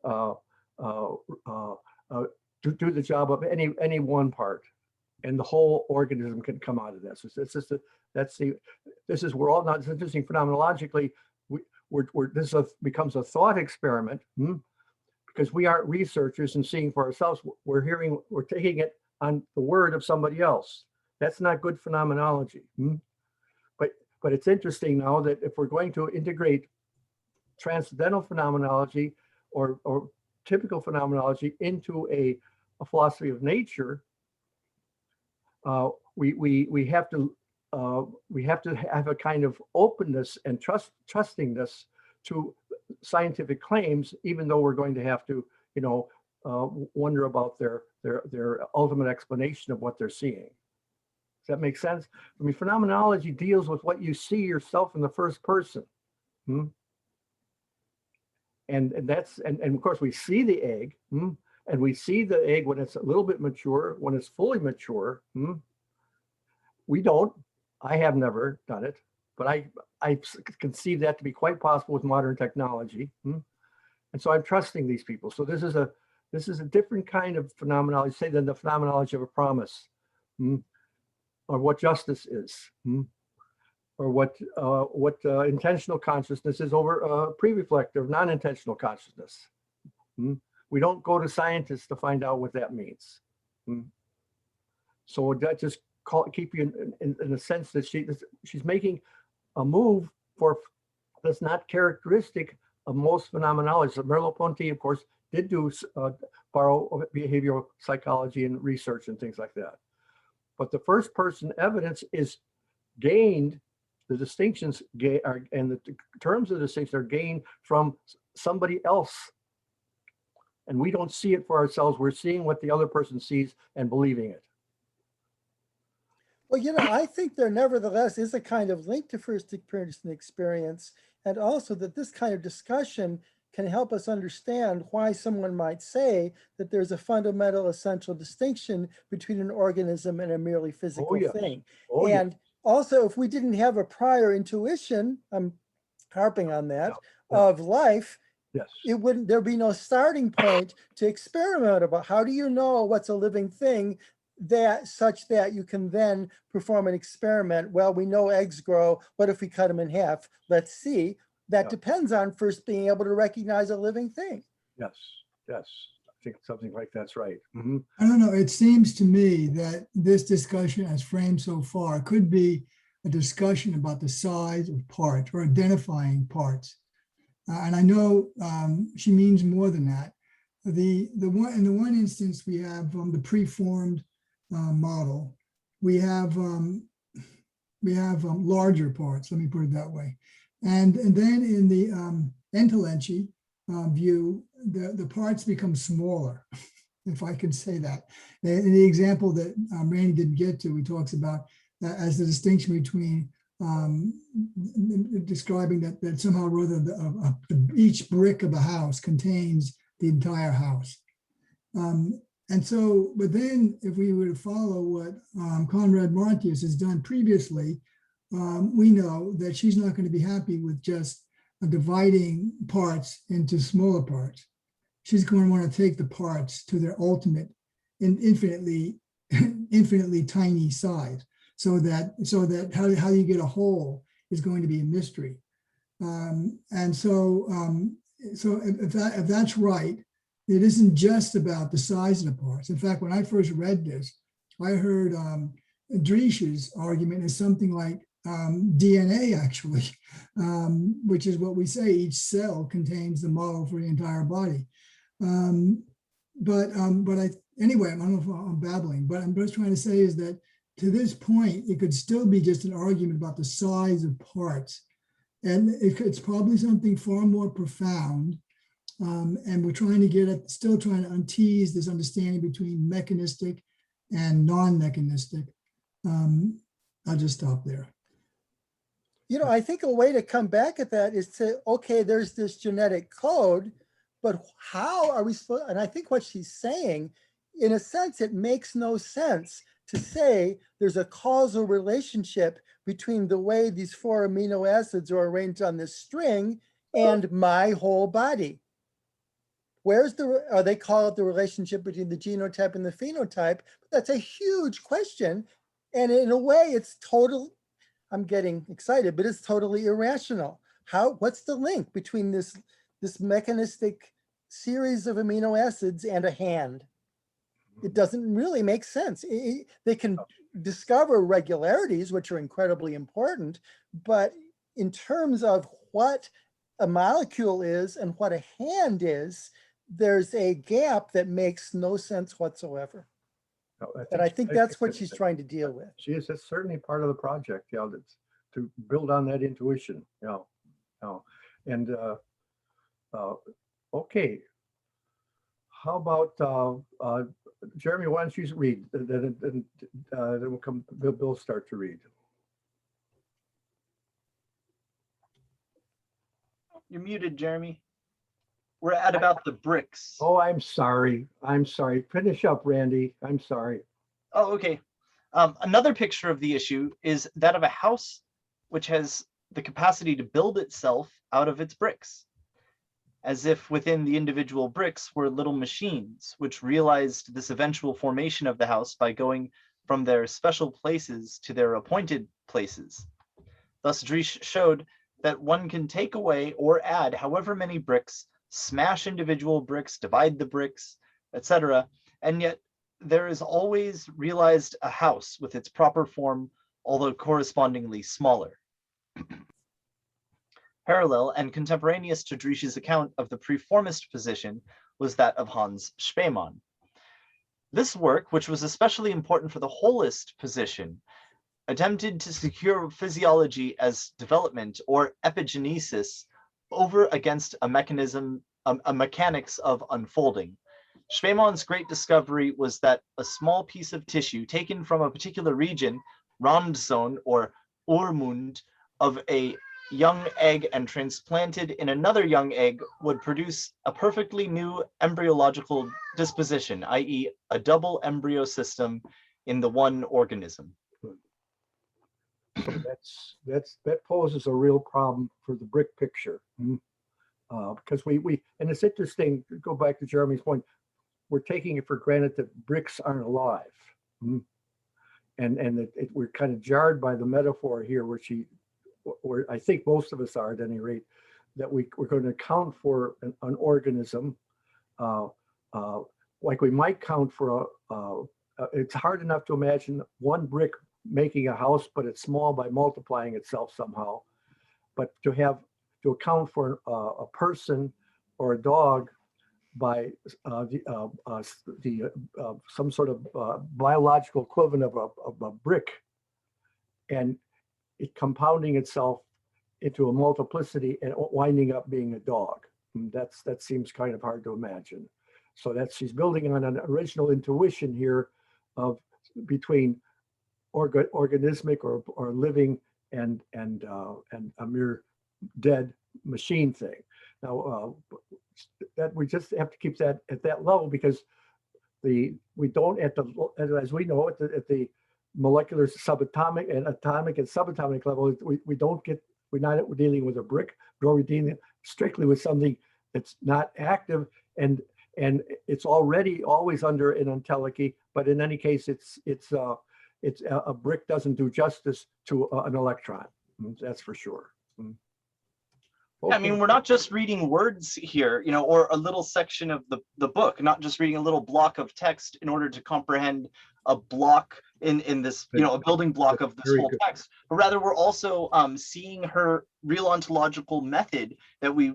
do the job of any one part, and the whole organism can come out of this. This is where all, not interesting phenomenologically. This becomes a thought experiment, because we aren't researchers and seeing for ourselves. We're taking it on the word of somebody else. That's not good phenomenology. But it's interesting now that if we're going to integrate transcendental phenomenology or typical phenomenology into a philosophy of nature, we have to have a kind of openness and trustingness to scientific claims, even though we're going to have to, wonder about their ultimate explanation of what they're seeing. Does that make sense? I mean, phenomenology deals with what you see yourself in the first person. And of course we see the egg, and we see the egg when it's a little bit mature, when it's fully mature. We don't. I have never done it, but I conceive that to be quite possible with modern technology. And so I'm trusting these people. So this is a different kind of phenomenology, say, than the phenomenology of a promise. or what justice is, or what intentional consciousness is over pre-reflective, non-intentional consciousness. We don't go to scientists to find out what that means. So that just keep you in the sense that she's making a move for that's not characteristic of most phenomenologists. So Merleau-Ponty, of course, did borrow behavioral psychology and research and things like that. But the first person evidence is gained, the distinctions and the terms of the distinction are gained from somebody else. And we don't see it for ourselves. We're seeing what the other person sees and believing it. Well, I think there nevertheless is a kind of link to first person experience, and also that this kind of discussion can help us understand why someone might say that there's a fundamental essential distinction between an organism and a merely physical thing. And also, if we didn't have a prior intuition, I'm harping on that, of life, there'd be no starting point to experiment about how do you know what's a living thing such that you can then perform an experiment. Well, we know eggs grow. What if we cut them in half? Let's see. That depends on first being able to recognize a living thing. Yes. I think something like that's right. I don't know. It seems to me that this discussion as framed so far could be a discussion about the size of parts or identifying parts. And I know she means more than that. In the one instance, we have the preformed model. We have larger parts. Let me put it that way. And then in the Entelechy view, the parts become smaller, if I can say that. In the example that Randy didn't get to, he talks about as the distinction between describing that somehow or other each brick of a house contains the entire house. And so, but then if we were to follow what Conrad-Martius has done previously, we know that she's not going to be happy with just dividing parts into smaller parts. She's going to want to take the parts to their ultimate and infinitely tiny size, so that how you get a whole is going to be a mystery. And so if that's right, it isn't just about the size of the parts. In fact, when I first read this, I heard Driesch's argument is something like DNA, actually, which is what we say, each cell contains the model for the entire body. Anyway, I don't know if I'm babbling, but I'm just trying to say is that to this point, it could still be just an argument about the size of parts. And it's probably something far more profound. And we're trying to still trying to untease this understanding between mechanistic and non-mechanistic. I'll just stop there. I think a way to come back at that is to, okay, there's this genetic code, but how are we supposed, and I think what she's saying, in a sense, it makes no sense to say there's a causal relationship between the way these 4 amino acids are arranged on this string and my whole body. They call it the relationship between the genotype and the phenotype, but that's a huge question. And in a way, it's I'm getting excited, but it's totally irrational. What's the link between this mechanistic series of amino acids and a hand? It doesn't really make sense. They can discover regularities, which are incredibly important, but in terms of what a molecule is and what a hand is, there's a gap that makes no sense whatsoever. And I think that's what she's trying to deal with. She is. That's certainly part of the project. That's to build on that intuition. And okay. How about Jeremy? Why don't you read? Then we'll come. Bill start to read. You're muted, Jeremy. We're at about the bricks. Oh, I'm sorry. Finish up, Randy. I'm sorry. Oh, okay. Another picture of the issue is that of a house which has the capacity to build itself out of its bricks, as if within the individual bricks were little machines which realized this eventual formation of the house by going from their special places to their appointed places. Thus, Driesch showed that one can take away or add however many bricks, smash individual bricks, divide the bricks, etc., and yet there is always realized a house with its proper form, although correspondingly smaller. Parallel and contemporaneous to Driesch's account of the preformist position was that of Hans Spemann. This work, which was especially important for the holist position, attempted to secure physiology as development or epigenesis over against a mechanics of unfolding. Spemann's great discovery was that a small piece of tissue taken from a particular region, Randzone or Urmund, of a young egg and transplanted in another young egg would produce a perfectly new embryological disposition, i.e. a double embryo system in the one organism. So that poses a real problem for the brick picture. Because and it's interesting, to go back to Jeremy's point, we're taking it for granted that bricks aren't alive. And we're kind of jarred by the metaphor here, where I think most of us are at any rate, that we're going to account for an organism like we might count for it's hard enough to imagine one brick making a house, but it's small by multiplying itself somehow. But to account for a person or a dog by some sort of biological equivalent of a brick, and it compounding itself into a multiplicity and winding up being a dog. That seems kind of hard to imagine. So she's building on an original intuition here of between organismic or living and a mere dead machine thing. Now that we just have to keep that at that level, because we don't as we know at the molecular subatomic and atomic and subatomic level, we're not dealing with a brick, nor we're dealing strictly with something that's not active and it's already always under an entelechy. But in any case, it's a brick doesn't do justice to an electron. That's for sure. Okay. Yeah, I mean, we're not just reading words here, or a little section of the book, not just reading a little block of text in order to comprehend a block in this, a building block of this whole text, but rather we're also seeing her realontological method that we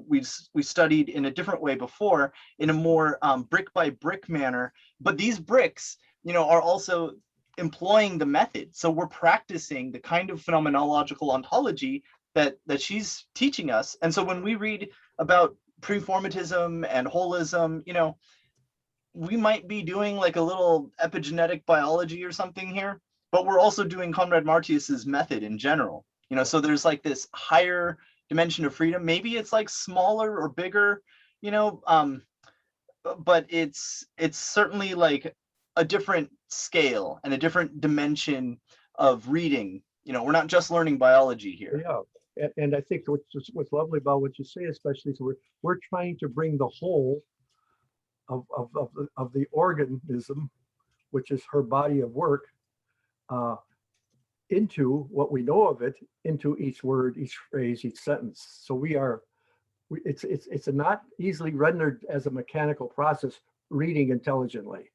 studied in a different way before, in a more brick by brick manner. But these bricks, are also employing the method. So we're practicing the kind of phenomenological ontology that she's teaching us. And so when we read about preformatism and holism, we might be doing like a little epigenetic biology or something here, but we're also doing Conrad-Martius's method in general. So there's like this higher dimension of freedom. Maybe it's like smaller or bigger, but it's certainly like a different scale and a different dimension of reading. We're not just learning biology here. Yeah. And I think what's lovely about what you say, especially, is we're trying to bring the whole of the organism, which is her body of work, into what we know of it, into each word, each phrase, each sentence. So it's a not easily rendered as a mechanical process, reading intelligently.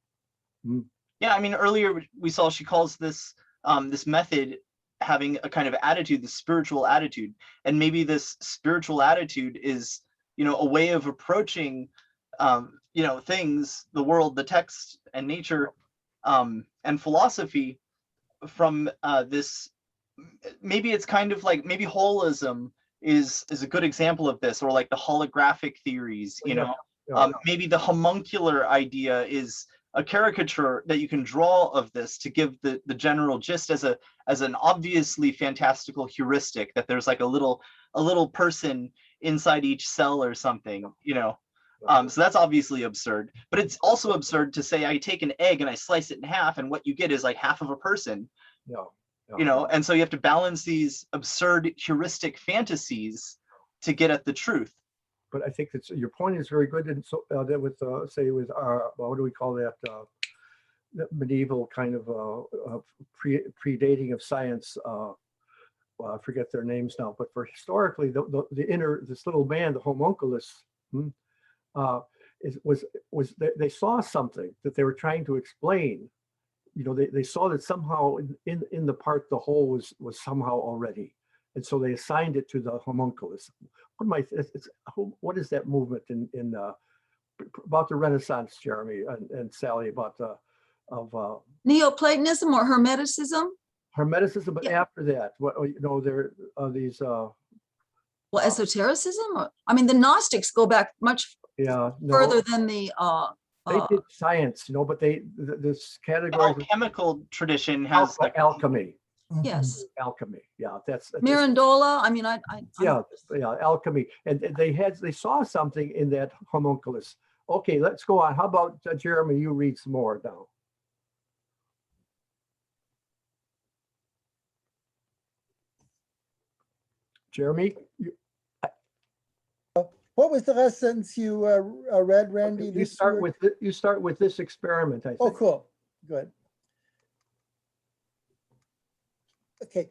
Yeah, I mean, earlier we saw she calls this this method having a kind of attitude, the spiritual attitude. And maybe this spiritual attitude is, a way of approaching, things, the world, the text and nature, and philosophy from this. Maybe it's kind of like, maybe holism is a good example of this, or like the holographic theories, maybe the homuncular idea is a caricature that you can draw of this to give the general gist as an obviously fantastical heuristic, that there's like a little person inside each cell or something, so that's obviously absurd. But it's also absurd to say I take an egg and I slice it in half and what you get is like half of a person. And so you have to balance these absurd heuristic fantasies to get at the truth. But I think your point is very good. And so that with say with our, what do we call that? the medieval kind of predating of science. Well, I forget their names now, but for historically, this little man, the homunculus, they saw something that they were trying to explain. You know, they saw that somehow in the part the whole was somehow already, and so they assigned it to the homunculus. What is that movement in about the Renaissance, Jeremy and Sally, about the Neoplatonism or Hermeticism? Hermeticism, but Yeah. after that, what you know, there are these. Well, esotericism? Or, I mean, the Gnostics go back much Yeah, no, further than the they did science, you know, but this category Alchemical tradition has like alchemy. yes. Alchemy, yeah, that's Mirandola. I mean, I'm- yeah, alchemy, and they saw something in that homunculus. Okay, let's go on. How about Jeremy? You read some more now. Jeremy, What was the last sentence you read, Randy? you This start word- with this experiment, I think. Oh, cool. Good. Okay.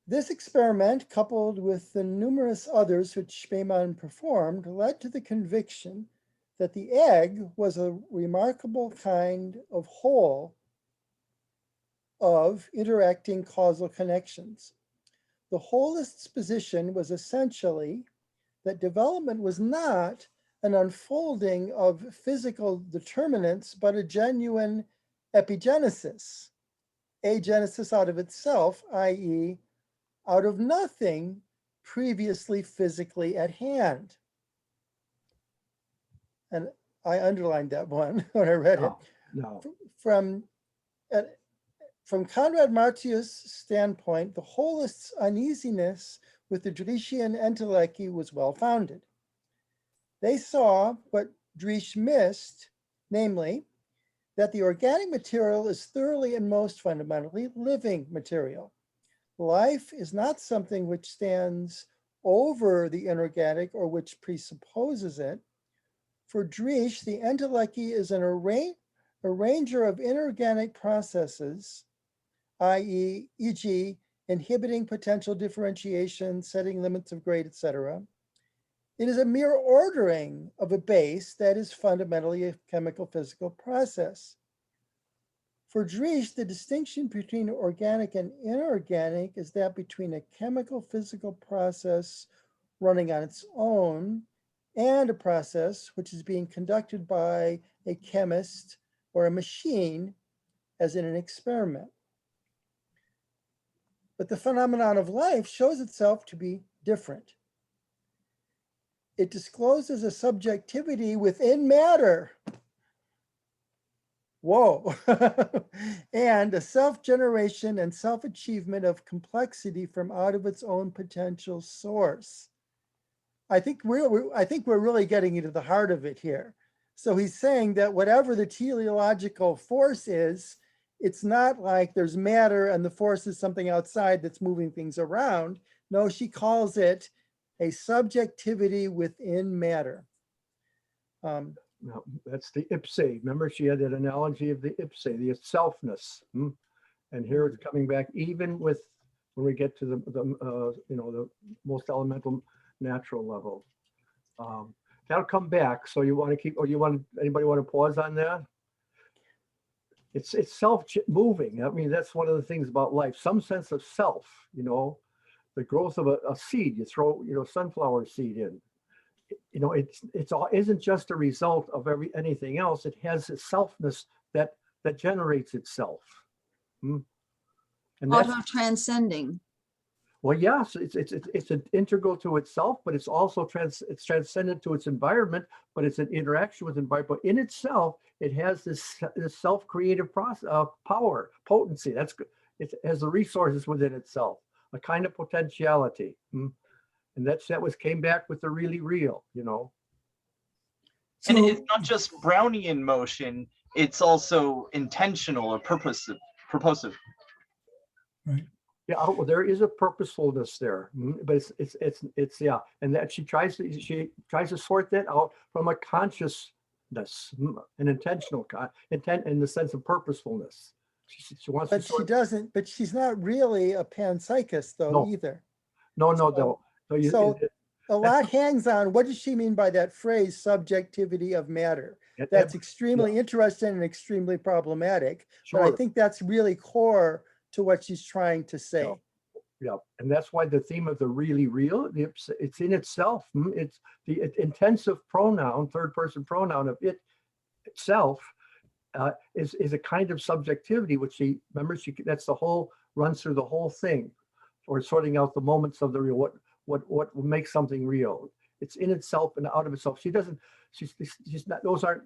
This experiment, coupled with the numerous others which Spemann performed, led to the conviction that the egg was a remarkable kind of whole of interacting causal connections. The holist's position was essentially that development was not an unfolding of physical determinants, but a genuine epigenesis, a genesis out of itself, i.e., out of nothing previously physically at hand. And I underlined that one when I read it. No. From Conrad-Martius' standpoint, the holist's uneasiness with the Drieschean Entelechy was well-founded. They saw what Driesch missed, namely, that the organic material is thoroughly and most fundamentally living material. Life is not something which stands over the inorganic or which presupposes it. For Driesch, the Entelechy is an arranger of inorganic processes, i.e., e.g., inhibiting potential differentiation, setting limits of grade, etc. It is a mere ordering of a base that is fundamentally a chemical physical process. For Driesch, the distinction between organic and inorganic is that between a chemical physical process running on its own and a process which is being conducted by a chemist or a machine, as in an experiment. But the phenomenon of life shows itself to be different. It discloses a subjectivity within matter. Whoa. And a self-generation and self-achievement of complexity from out of its own potential source. I think we're really getting into the heart of it here. So he's saying that whatever the teleological force is, it's not like there's matter and the force is something outside that's moving things around. No, she calls it a subjectivity within matter. No, that's the ipse. Remember, she had that analogy of the ipse, the selfness. And here it's coming back, even with when we get to the most elemental natural level. That'll come back. So you want to keep, or anybody want to pause on that? It's self-moving. I mean, that's one of the things about life. Some sense of self. You know, the growth of a seed. You throw sunflower seed in. You know, it's all isn't just a result of anything else. It has a selfness that generates itself. And that's Auto-transcending. well, yes, it's an integral to itself, but it's also it's transcendent to its environment. But it's an interaction with environment. But in itself, it has this self-creative process, power, potency. That's good. It has the resources within itself, a kind of potentiality. And that came back with the really real, you know. And it's not just Brownian motion, it's also intentional or purposive. Right. Yeah, well, there is a purposefulness there, but it's yeah, and that she tries to sort that out from a conscious an intentional intent in the sense of purposefulness. She wants But to she doesn't, but she's not really a panpsychist though No. either. no. So a lot hangs on, what does she mean by that phrase, subjectivity of matter? That's extremely interesting and extremely problematic, but I think that's really core to what she's trying to say. Yeah, and that's why the theme of the really real, it's in itself. It's the intensive pronoun, third person pronoun of it itself is a kind of subjectivity, which that's the whole, runs through the whole thing, or sorting out the moments of the real, what makes something real. It's in itself and out of itself. She's not, those are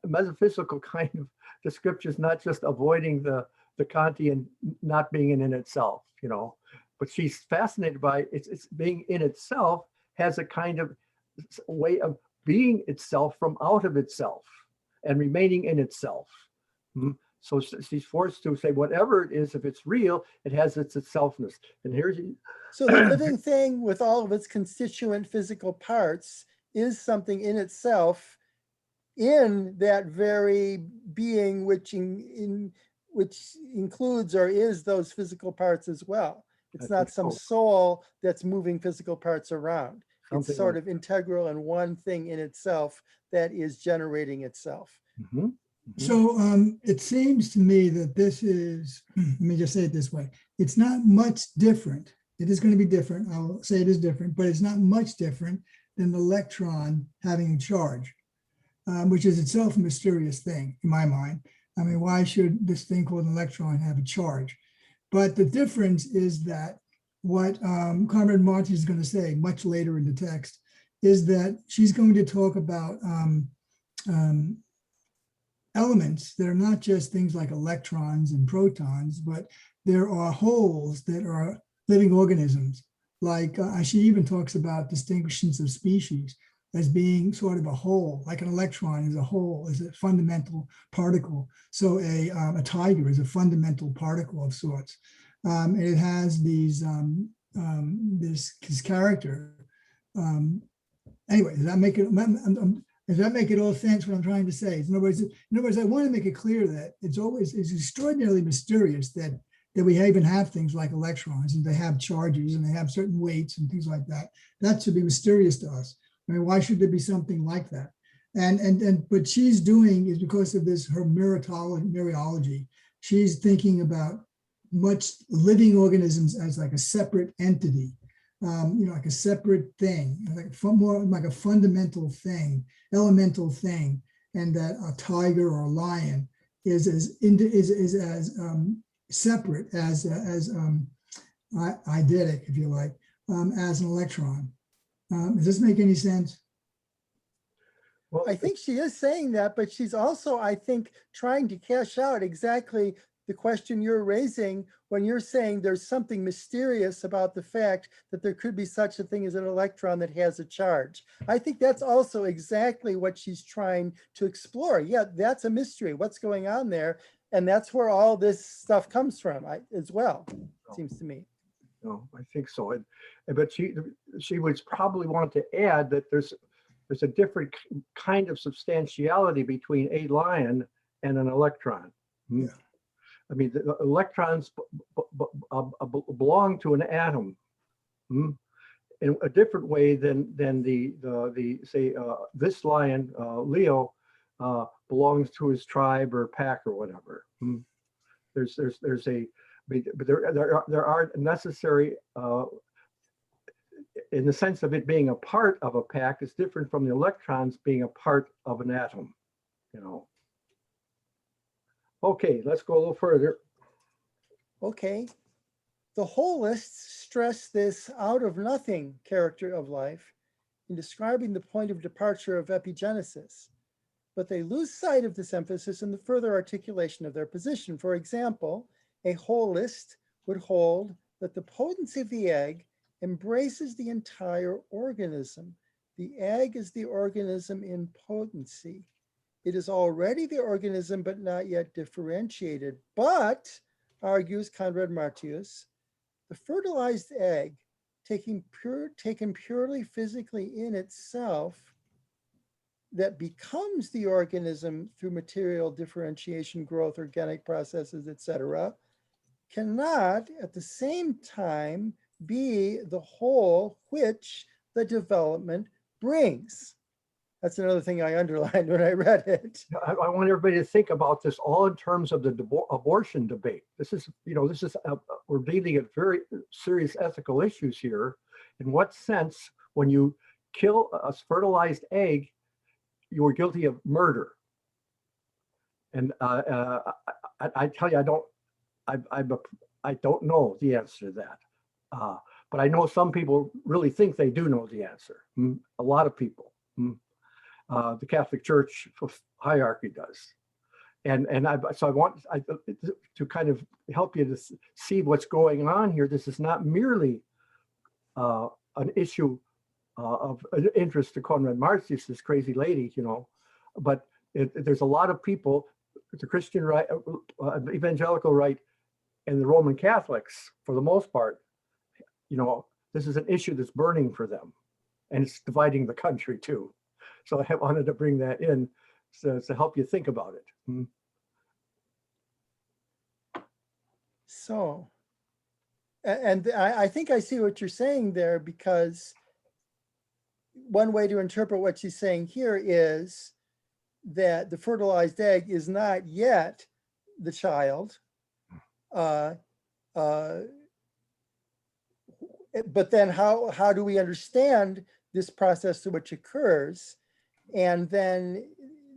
metaphysical kind of descriptions, not just avoiding the Kantian not being in itself, but she's fascinated by it's being in itself, has a kind of way of being itself from out of itself and remaining in itself. So she's forced to say whatever it is, if it's real, it has its itselfness. And here's so the living thing with all of its constituent physical parts is something in itself, in that very being which includes or is those physical parts as well. It's not some soul that's moving physical parts around. It's sort of integral and one thing in itself that is generating itself. So it seems to me that this is, let me just say it this way, it's not much different. It is going to be different. I'll say it is different, but it's not much different than the electron having a charge, which is itself a mysterious thing in my mind. I mean, why should this thing called an electron have a charge? But the difference is that what Conrad-Martius is going to say much later in the text is that she's going to talk about elements that are not just things like electrons and protons, but there are wholes that are living organisms. Like she even talks about distinctions of species as being sort of a whole, like an electron is a whole, is a fundamental particle. So a tiger is a fundamental particle of sorts. And it has these this character. Anyway, does that make it all sense what I'm trying to say? In other words, I want to make it clear that it's extraordinarily mysterious that we even have things like electrons and they have charges and they have certain weights and things like that. That should be mysterious to us. I mean, why should there be something like that? And what she's doing is because of this, her mereology, she's thinking about much living organisms as like a separate entity, like a separate thing, like more like a fundamental thing, elemental thing, and that a tiger or a lion is as separate as eidetic, if you like, as an electron. Does this make any sense? Well, I think she is saying that, but she's also, I think, trying to cash out exactly the question you're raising when you're saying there's something mysterious about the fact that there could be such a thing as an electron that has a charge. I think that's also exactly what she's trying to explore. Yeah, that's a mystery. What's going on there? And that's where all this stuff comes from as well, it seems to me. No, I think so. But she would probably want to add that there's a different kind of substantiality between a lion and an electron. Yeah. I mean, the electrons belong to an atom in a different way than the say this lion Leo belongs to his tribe or pack or whatever. There's a, but there are necessary in the sense of it being a part of a pack is different from the electrons being a part of an atom, Okay, let's go a little further. Okay. The holists stress this out of nothing character of life in describing the point of departure of epigenesis, but they lose sight of this emphasis in the further articulation of their position. For example, a holist would hold that the potency of the egg embraces the entire organism. The egg is the organism in potency. It is already the organism, but not yet differentiated. But, argues Conrad-Martius, the fertilized egg, taken purely physically in itself, that becomes the organism through material differentiation, growth, organic processes, etc., cannot at the same time be the whole which the development brings. That's another thing I underlined when I read it. I want everybody to think about this all in terms of the abortion debate. This is, we're dealing at very serious ethical issues here. In what sense, when you kill a fertilized egg, you are guilty of murder? And I tell you, I don't know the answer to that. But I know some people really think they do know the answer. A lot of people. The Catholic Church hierarchy does. So I want to kind of help you to see what's going on here. This is not merely an issue of an interest to Conrad-Martius, this crazy lady, but there's a lot of people, the Christian right, evangelical right, and the Roman Catholics, for the most part, this is an issue that's burning for them, and it's dividing the country too. So I wanted to bring that in to help you think about it. So, and I think I see what you're saying there, because one way to interpret what she's saying here is that the fertilized egg is not yet the child, but then how do we understand this process to which occurs? And then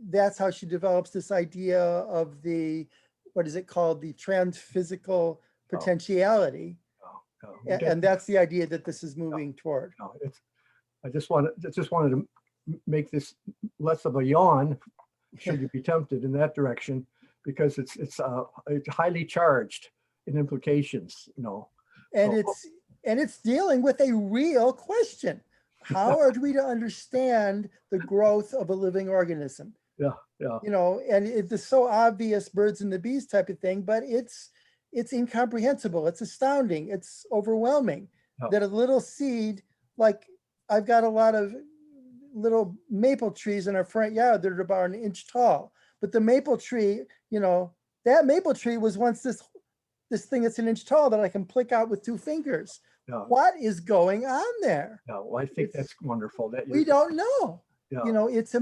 that's how she develops this idea of the, what is it called? The transphysical potentiality. And that's the idea that this is moving toward. I just wanted to make this less of a yawn, should you be tempted in that direction, because it's highly charged in implications, And it's dealing with a real question. How are we to understand the growth of a living organism? Yeah. And it's so obvious, birds and the bees type of thing, but it's incomprehensible. It's astounding. It's overwhelming that a little seed, like I've got a lot of little maple trees in our front yard that are about 1 inch tall, but the maple tree, that maple tree was once this thing that's 1 inch tall that I can pluck out with 2 fingers. What is going on there? Well, I think that's wonderful. That we don't know. Yeah. It's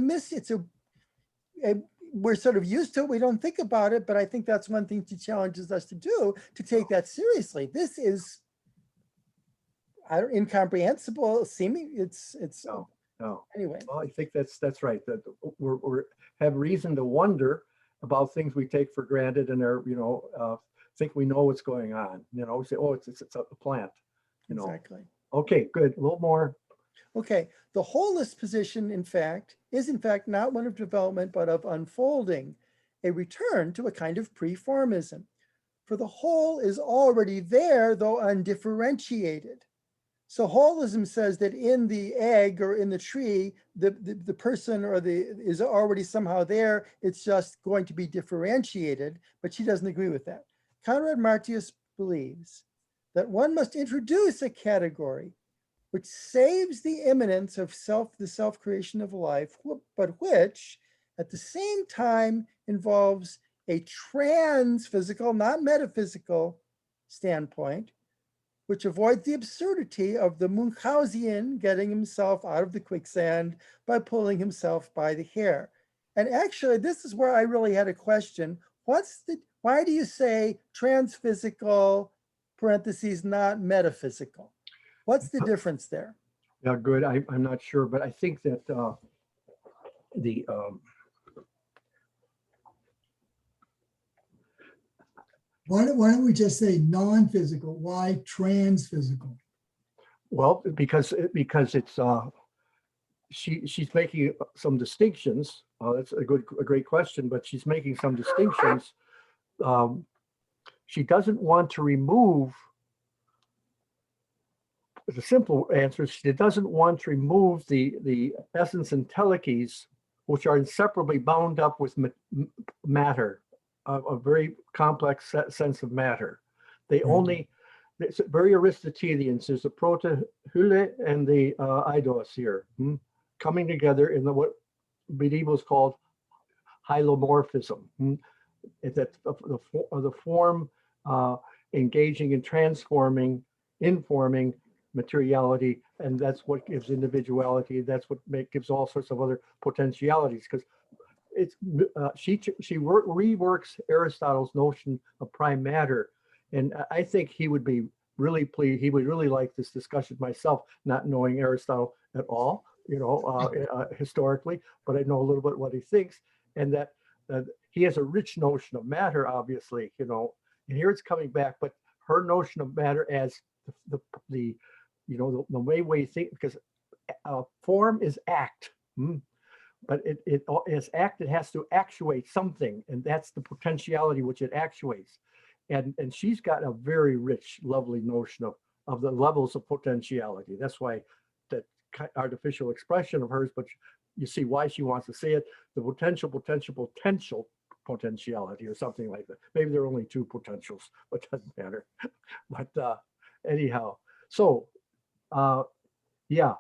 we're sort of used to it. We don't think about it, but I think that's one thing she challenges us to do, to take that seriously. This is incomprehensible. Seeming it's no. Anyway. Well, I think that's right. That we have reason to wonder about things we take for granted and are think we know what's going on. We say, oh, it's a plant. Exactly. Okay, good. A little more. Okay, the holist position, is in fact not one of development, but of unfolding, a return to a kind of preformism. For the whole is already there, though undifferentiated. So holism says that in the egg or in the tree, the person is already somehow there. It's just going to be differentiated, but she doesn't agree with that. Conrad-Martius believes that one must introduce a category which saves the immanence of the self-creation of life, but which at the same time involves a transphysical, not metaphysical standpoint, which avoids the absurdity of the Munchausian getting himself out of the quicksand by pulling himself by the hair. And actually, this is where I really had a question. Why do you say transphysical, parentheses, not metaphysical? What's the difference there? Yeah, good. I'm not sure, but I think that why don't we just say non-physical? Why transphysical? Well, because it's she's making some distinctions. That's a great question, but she's making some distinctions. She doesn't want to remove. The simple answer is she doesn't want to remove the essence entelechy, which are inseparably bound up with matter, a very complex sense of matter. They only, it's very Aristotelian. There's the proto-hule and the eidos here, coming together in Dible's called hylomorphism. It's that the form engaging in transforming, informing materiality, and that's what gives individuality. That's what gives all sorts of other potentialities. Because it's she reworks Aristotle's notion of prime matter, and I think he would be really pleased. He would really like this discussion myself, not knowing Aristotle at all, historically, but I know a little bit what he thinks, and that he has a rich notion of matter, obviously, and here it's coming back, but her notion of matter as the way we think, because form is act, but it as act, it has to actuate something, and that's the potentiality which it actuates. And she's got a very rich, lovely notion of the levels of potentiality. That's why that artificial expression of hers, but you see why she wants to say it, the potentiality or something like that. Maybe there are only two potentials, but it doesn't matter. But anyhow, so yeah.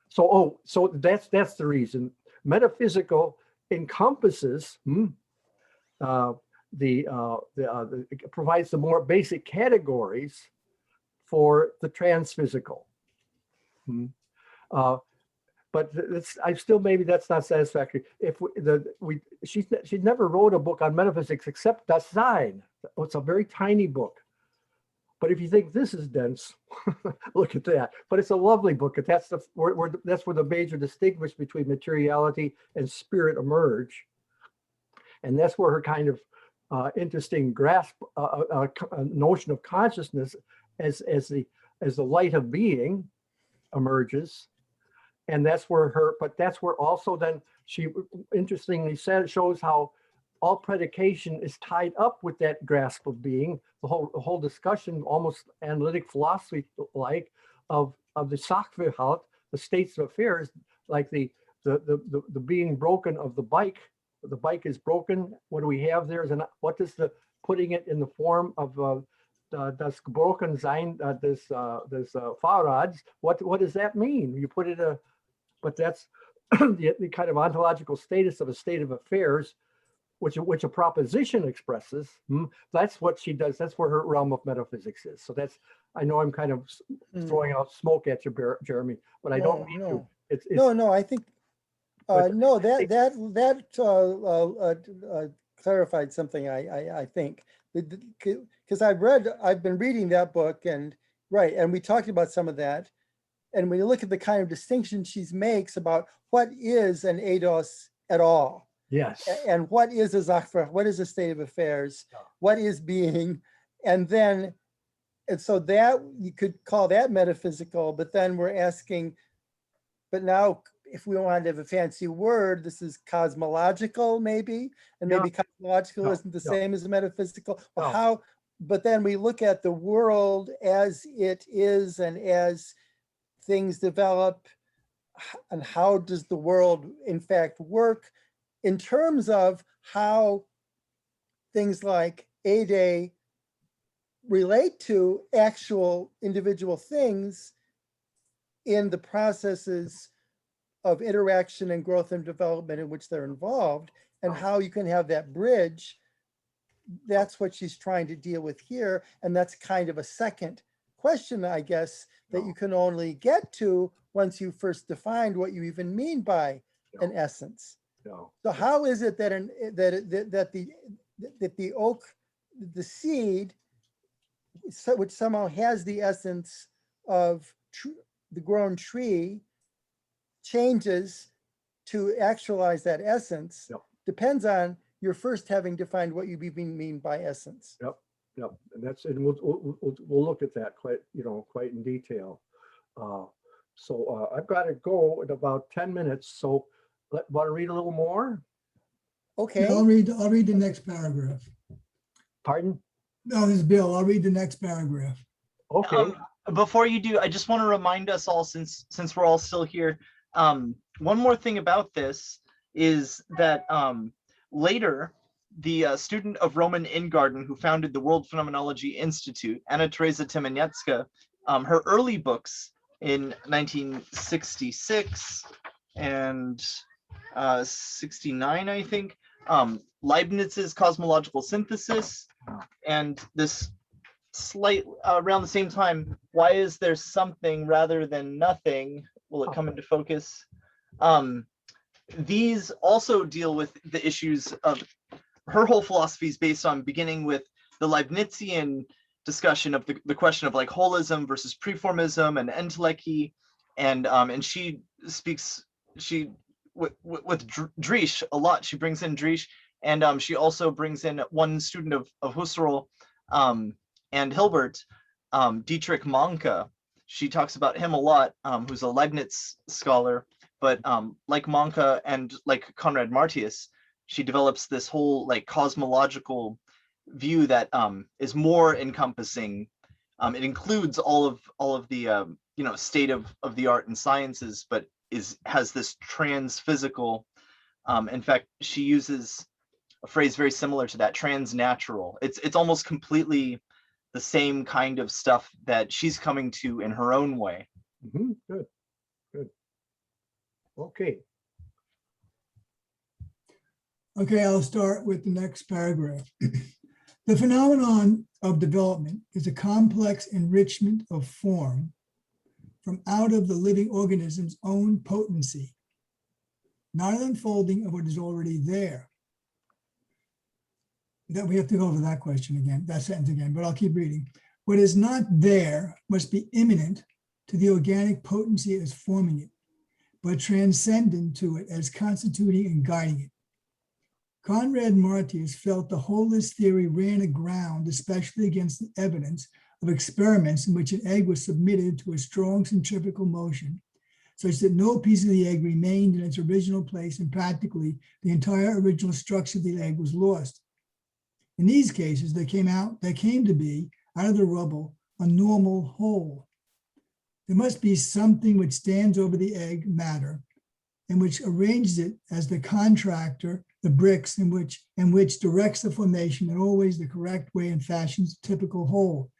So that's the reason. Metaphysical encompasses it provides the more basic categories for the transphysical. But I still, maybe that's not satisfactory. She never wrote a book on metaphysics except Das Sein. It's a very tiny book. But if you think this is dense, look at that. But it's a lovely book. That's where the major distinction between materiality and spirit emerge, and that's where her kind of interesting grasp, notion of consciousness as the light of being emerges. And that's where also then she interestingly shows how all predication is tied up with that grasp of being. The whole discussion, almost analytic philosophy like, of the SoPheRE, the states of affairs, like the being broken of the bike. The bike is broken. What do we have there? What does putting it in the form of das gebrochen sein, this Fahrrads? What does that mean? You put it but that's the kind of ontological status of a state of affairs, which a proposition expresses. That's what she does. That's where her realm of metaphysics is. So I know I'm kind of throwing out smoke at you, Jeremy, but I don't mean to. No, I think that clarified something. I think because I've been reading that book, and we talked about some of that. And when you look at the kind of distinction she makes about what is an eidos at all, yes, and what is a SoPheRE, what is a state of affairs, what is being, and so that you could call that metaphysical. But then we're asking, but now if we wanted to have a fancy word, this is cosmological, maybe, and maybe cosmological isn't the same as metaphysical. Well, how? But then we look at the world as it is, and as things develop, and how does the world in fact work in terms of how things like A-Day relate to actual individual things in the processes of interaction and growth and development in which they're involved, and how you can have that bridge. That's what she's trying to deal with here. And that's kind of a second question, I guess, that you can only get to once you first defined what you even mean by an essence. So how is it that the oak, the seed, which somehow has the essence of the grown tree, changes to actualize that essence? Depends on your first having defined what you even mean by essence. Yep, and we'll look at that quite in detail. So I've got to go in about 10 minutes. So want to read a little more? Okay. Yeah, I'll read the next paragraph. Pardon? No, this is Bill. I'll read the next paragraph. Okay. Before you do, I just want to remind us all, since we're all still here, one more thing about this is that later, the student of Roman Ingarden who founded the World Phenomenology Institute, Anna Teresa Tymieniecka, her early books in 1966 and 69, I think. Leibniz's cosmological synthesis, and this slight around the same time, why is there something rather than nothing? Will it come into focus? These also deal with the issues of her whole philosophy is based on beginning with the Leibnizian discussion of the question of like holism versus preformism and entelechy, and she speaks with Driesch a lot. She brings in Driesch, and she also brings in one student of Husserl and Hilbert, Dietrich Manke. She talks about him a lot, who's a Leibniz scholar, but like Manke and like Conrad-Martius, she develops this whole like cosmological view that is more encompassing. It includes all of the state of the art and sciences, but has this transphysical. In fact, she uses a phrase very similar to that, transnatural. It's almost completely the same kind of stuff that she's coming to in her own way. Good. Okay. Okay, I'll start with the next paragraph. The phenomenon of development is a complex enrichment of form from out of the living organism's own potency, not an unfolding of what is already there. That we have to go over that question again, that sentence again, but I'll keep reading. What is not there must be immanent to the organic potency as forming it, but transcendent to it as constituting and guiding it. Conrad-Martius felt the holist theory ran aground, especially against the evidence of experiments in which an egg was submitted to a strong centrifugal motion, such that no piece of the egg remained in its original place, and practically the entire original structure of the egg was lost. In these cases, there came to be, out of the rubble, a normal whole. There must be something which stands over the egg matter and which arranges it as the contractor, the bricks, and which directs the formation in always the correct way and fashions a typical whole.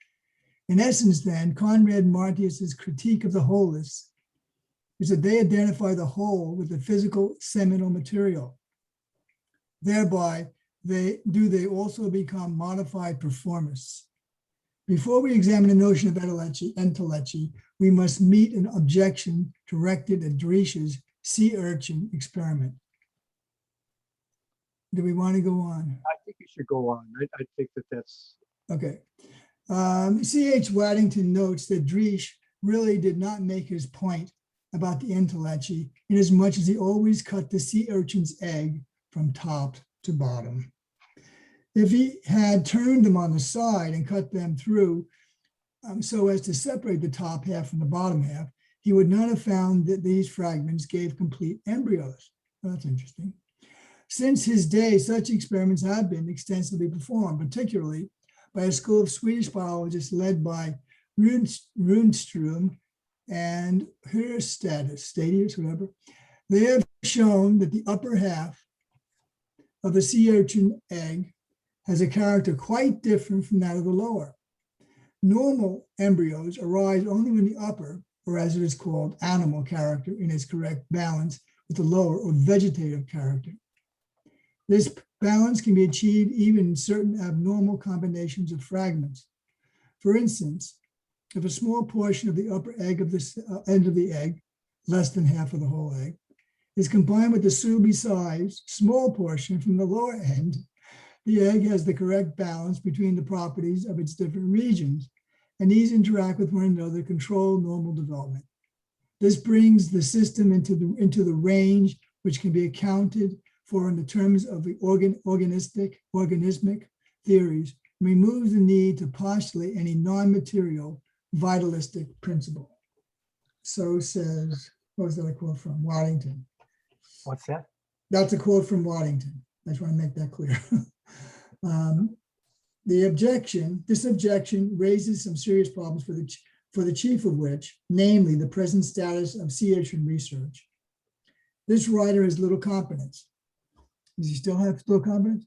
In essence, then, Conrad-Martius's critique of the holists is that they identify the whole with the physical seminal material. Thereby, they also become modified performists. Before we examine the notion of entelechy, we must meet an objection directed at Driesch's sea urchin experiment. Do we want to go on? I think you should go on. I think that's okay. C.H. Waddington notes that Driesch really did not make his point about the entelechy, inasmuch as he always cut the sea urchin's egg from top to bottom. If he had turned them on the side and cut them through so as to separate the top half from the bottom half, he would not have found that these fragments gave complete embryos. Well, that's interesting. Since his day, such experiments have been extensively performed, particularly by a school of Swedish biologists led by Runström and Heuristic, whatever. They have shown that the upper half of the sea urchin egg has a character quite different from that of the lower. Normal embryos arise only when the upper, or as it is called, animal character, in its correct balance with the lower or vegetative character. This balance can be achieved even in certain abnormal combinations of fragments. For instance, if a small portion of the upper egg of the end of the egg, less than half of the whole egg, is combined with the suby-sized small portion from the lower end, the egg has the correct balance between the properties of its different regions, and these interact with one another to control normal development. This brings the system into the range which can be accounted for in the terms of the organismic theories, and removes the need to postulate any non-material vitalistic principle. So says, what was that a quote from? Waddington. what's that? That's a quote from Waddington. I just want to make that clear. This objection raises some serious problems for the chief of which, namely the present status of sea urchin research. This writer has little competence. Does he still have little competence?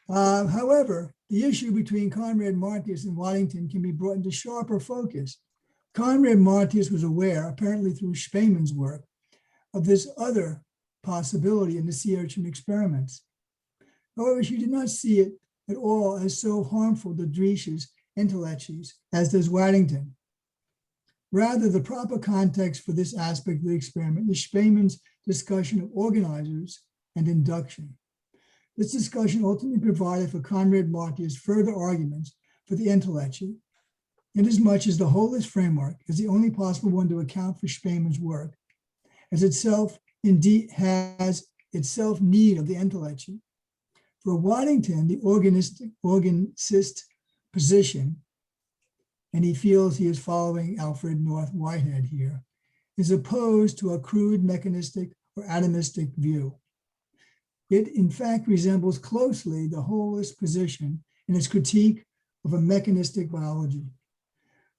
However, the issue between Conrad-Martius and Waddington can be brought into sharper focus. Conrad-Martius was aware, apparently through Spamann's work, of this other possibility in the sea urchin experiments. However, she did not see it at all as so harmful to Driesch's Entelechy as does Waddington. Rather, the proper context for this aspect of the experiment is Speymann's discussion of organizers and induction. This discussion ultimately provided for Conrad-Martius further arguments for the Entelechy, inasmuch as the holist framework is the only possible one to account for Speymann's work, as itself indeed has itself need of the Entelechy. For Waddington, the organicist position, and he feels he is following Alfred North Whitehead here, is opposed to a crude mechanistic or atomistic view. It in fact resembles closely the holist position in its critique of a mechanistic biology.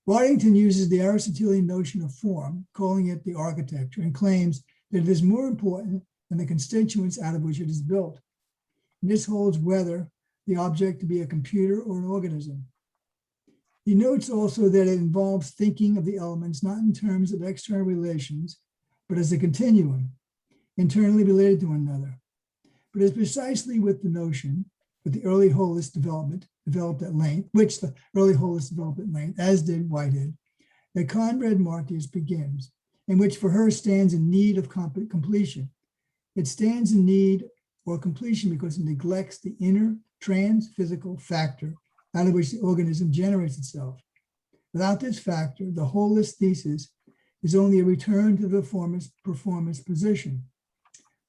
Waddington uses the Aristotelian notion of form, calling it the architecture, and claims that it is more important than the constituents out of which it is built. And this holds whether the object to be a computer or an organism. He notes also that it involves thinking of the elements not in terms of external relations, but as a continuum, internally related to one another. But it's precisely with the notion, with the early holist developed at length, which the early holist developed at length, as did Whitehead, that Conrad-Martius begins, and which for her stands in need of completion. It stands in need or completion because it neglects the inner transphysical factor out of which the organism generates itself. Without this factor, the holist thesis is only a return to the performance position.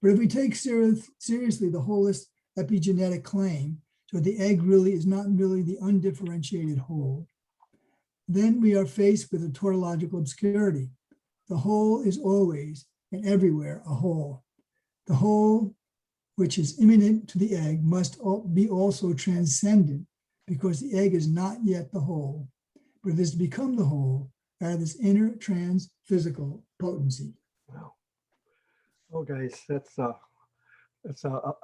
But if we take seriously the holist epigenetic claim, so the egg really is not really the undifferentiated whole, then we are faced with a tautological obscurity. The whole is always and everywhere a whole. The whole, which is immanent to the egg, must be also transcendent, because the egg is not yet the whole, but it is to become the whole out of this inner transphysical potency. Wow. Oh, guys,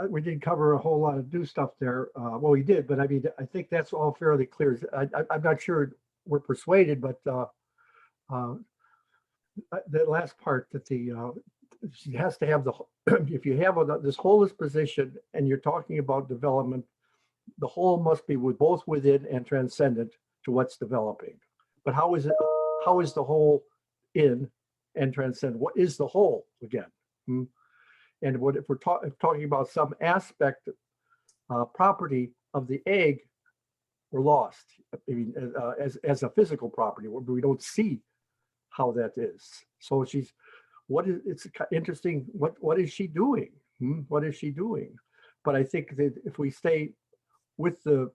we didn't cover a whole lot of new stuff there. Well, we did, but I mean, I think that's all fairly clear. I'm not sure we're persuaded, but that last part that she has to have if you have this holist position and you're talking about development, the whole must be both within and transcendent to what's developing. But how is the whole in and transcendent? What is the whole again? And what if we're talking about some aspect, property of the egg, we're lost. I mean, as a physical property, we don't see how that is. So it's interesting. What is she doing? What is she doing? But I think that if we stay with the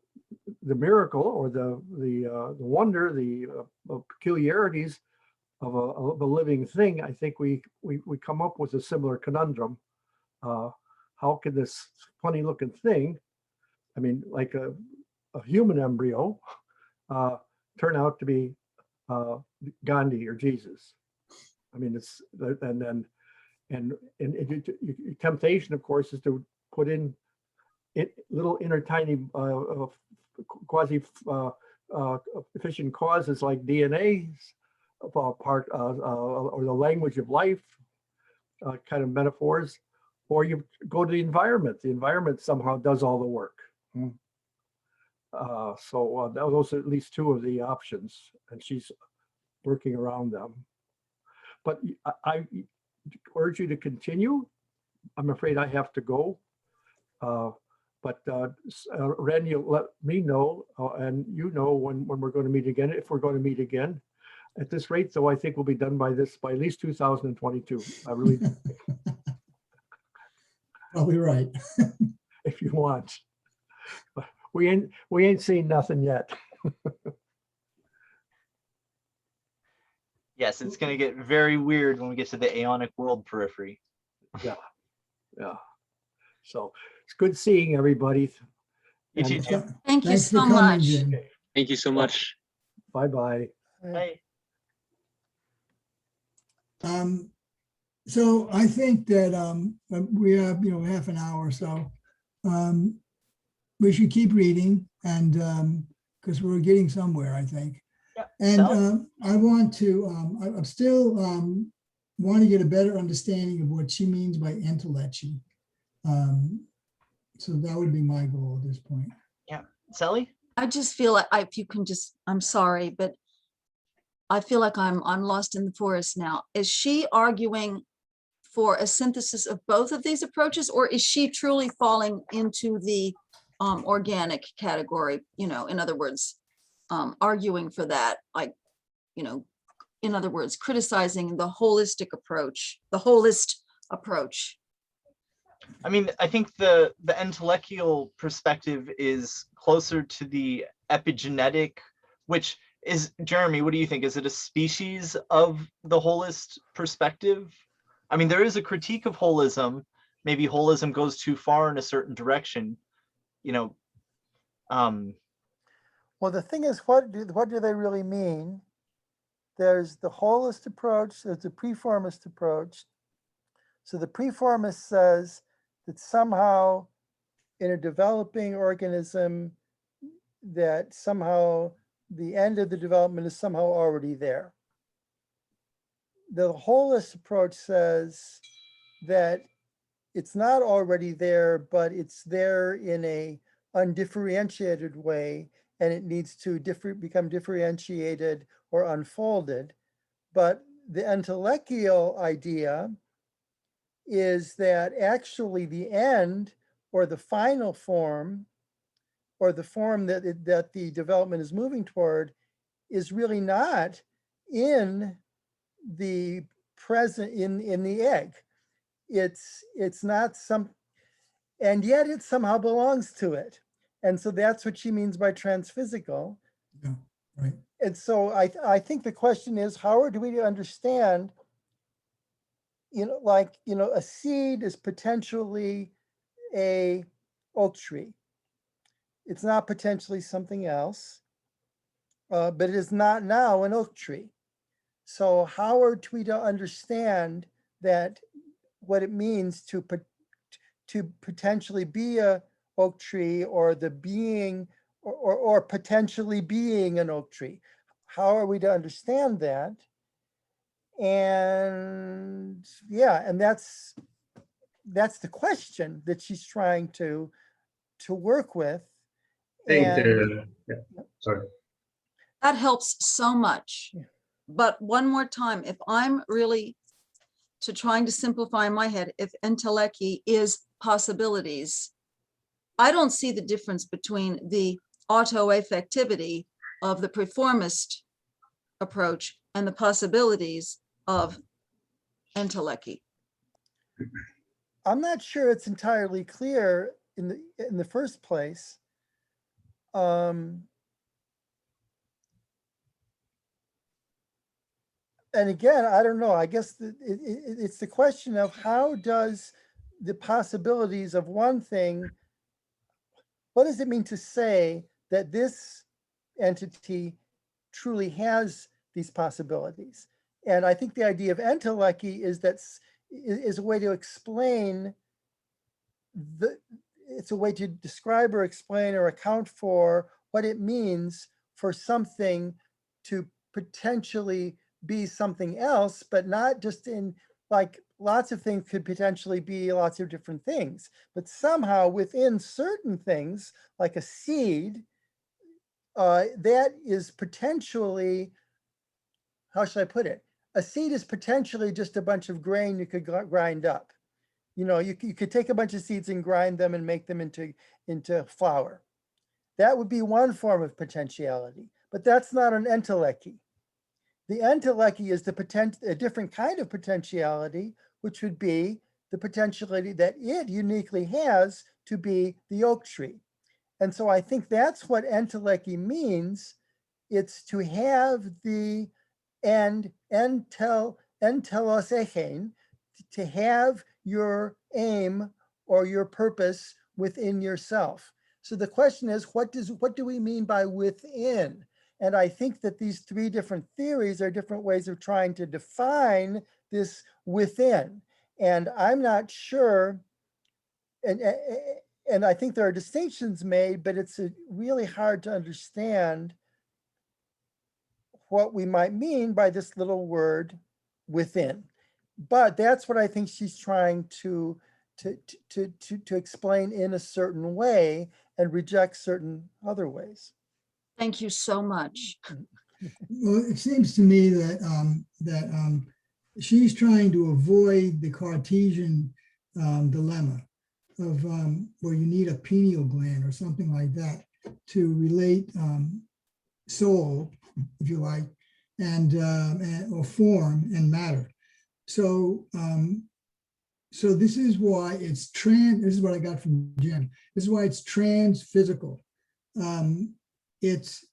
miracle or the wonder, the peculiarities of a living thing, I think we come up with a similar conundrum. How can this funny looking thing, I mean, like a human embryo, turn out to be Gandhi or Jesus? I mean, it's and temptation, of course, is to put in little inner tiny quasi efficient causes like DNA, part or the language of life, kind of metaphors, or you go to the environment. The environment somehow does all the work. So those are at least two of the options, and she's working around them. But I urge you to continue. I'm afraid I have to go. But Ren, you'll let me know, and you know when we're going to meet again, if we're going to meet again. At this rate, though, I think we'll be done by at least 2022. I really do. Probably right. If you want. But we ain't seen nothing yet. Yes, it's going to get very weird when we get to the aeonic world periphery. Yeah. So it's good seeing everybody. You too, Jim. Thank you Thanks for so coming, much. Jim. Thank you so much. Bye-bye. Bye. So I think that we have, half an hour or so. We should keep reading, and because we're getting somewhere, I think. Yeah, And I want to, I'm still want to get a better understanding of what she means by entelechy. So that would be my goal at this point. Yeah, Sally? I just feel like if you can just, I'm sorry, but I feel like I'm lost in the forest now. Is she arguing for a synthesis of both of these approaches, or is she truly falling into the organic category? You know, in other words, arguing for that, like, you know, in other words, criticizing the holistic approach, the holist approach. I mean, I think the intellectual perspective is closer to the epigenetic, which is, Jeremy, what do you think? Is it a species of the holist perspective? I mean, there is a critique of holism. Maybe holism goes too far in a certain direction, you know. Well, the thing is, what do they really mean? There's the holist approach, there's the preformist approach. So the preformist says that somehow in a developing organism, that somehow the end of the development is somehow already there. The holist approach says that it's not already there, but it's there in a undifferentiated way, and it needs to become differentiated or unfolded. But the intellectual idea is that actually the end, or the final form, or the form that the development is moving toward, is really not in the present, in the egg. It's not some, and yet it somehow belongs to it. And so that's what she means by transphysical. Yeah, right. And so I think the question is, how do we understand, you know, like, you know, a seed is potentially a oak tree. It's not potentially something else, but it is not now an oak tree. So how are we to understand that, what it means to potentially be a oak tree, or the being, or potentially being an oak tree? How are we to understand that? And yeah, and that's the question that she's trying to work with. And yeah, sorry. That helps so much. Yeah. But one more time, if I'm really trying to simplify in my head, if entelechy is possibilities, I don't see the difference between the autoaffectivity of the preformist approach and the possibilities of entelechy. I'm not sure it's entirely clear in the first place. And again, I don't know, I guess it's the question of, how does the possibilities of one thing, what does it mean to say that this entity truly has these possibilities? And I think the idea of entelechy is a way to explain it's a way to describe or explain or account for what it means for something to potentially be something else, but not just in, like, lots of things could potentially be lots of different things, but somehow within certain things, like a seed, that is potentially, how should I put it? A seed is potentially just a bunch of grain you could grind up. You know, you could take a bunch of seeds and grind them and make them into flour. That would be one form of potentiality, but that's not an entelechy. The entelechy is a different kind of potentiality, which would be the potentiality that it uniquely has to be the oak tree. And so I think that's what entelechy means. It's to have the end, entelos echein, to have your aim or your purpose within yourself. So the question is, what do we mean by within? And I think that these three different theories are different ways of trying to define this within. And I'm not sure, and I think there are distinctions made, but it's really hard to understand what we might mean by this little word within. but that's what I think she's trying to explain in a certain way and reject certain other ways. Thank you so much. Well, it seems to me that she's trying to avoid the Cartesian dilemma of where you need a pineal gland or something like that to relate soul, if you like, and or form and matter. So so this is why it's this is what I got from Jim. This is why it's transphysical. It's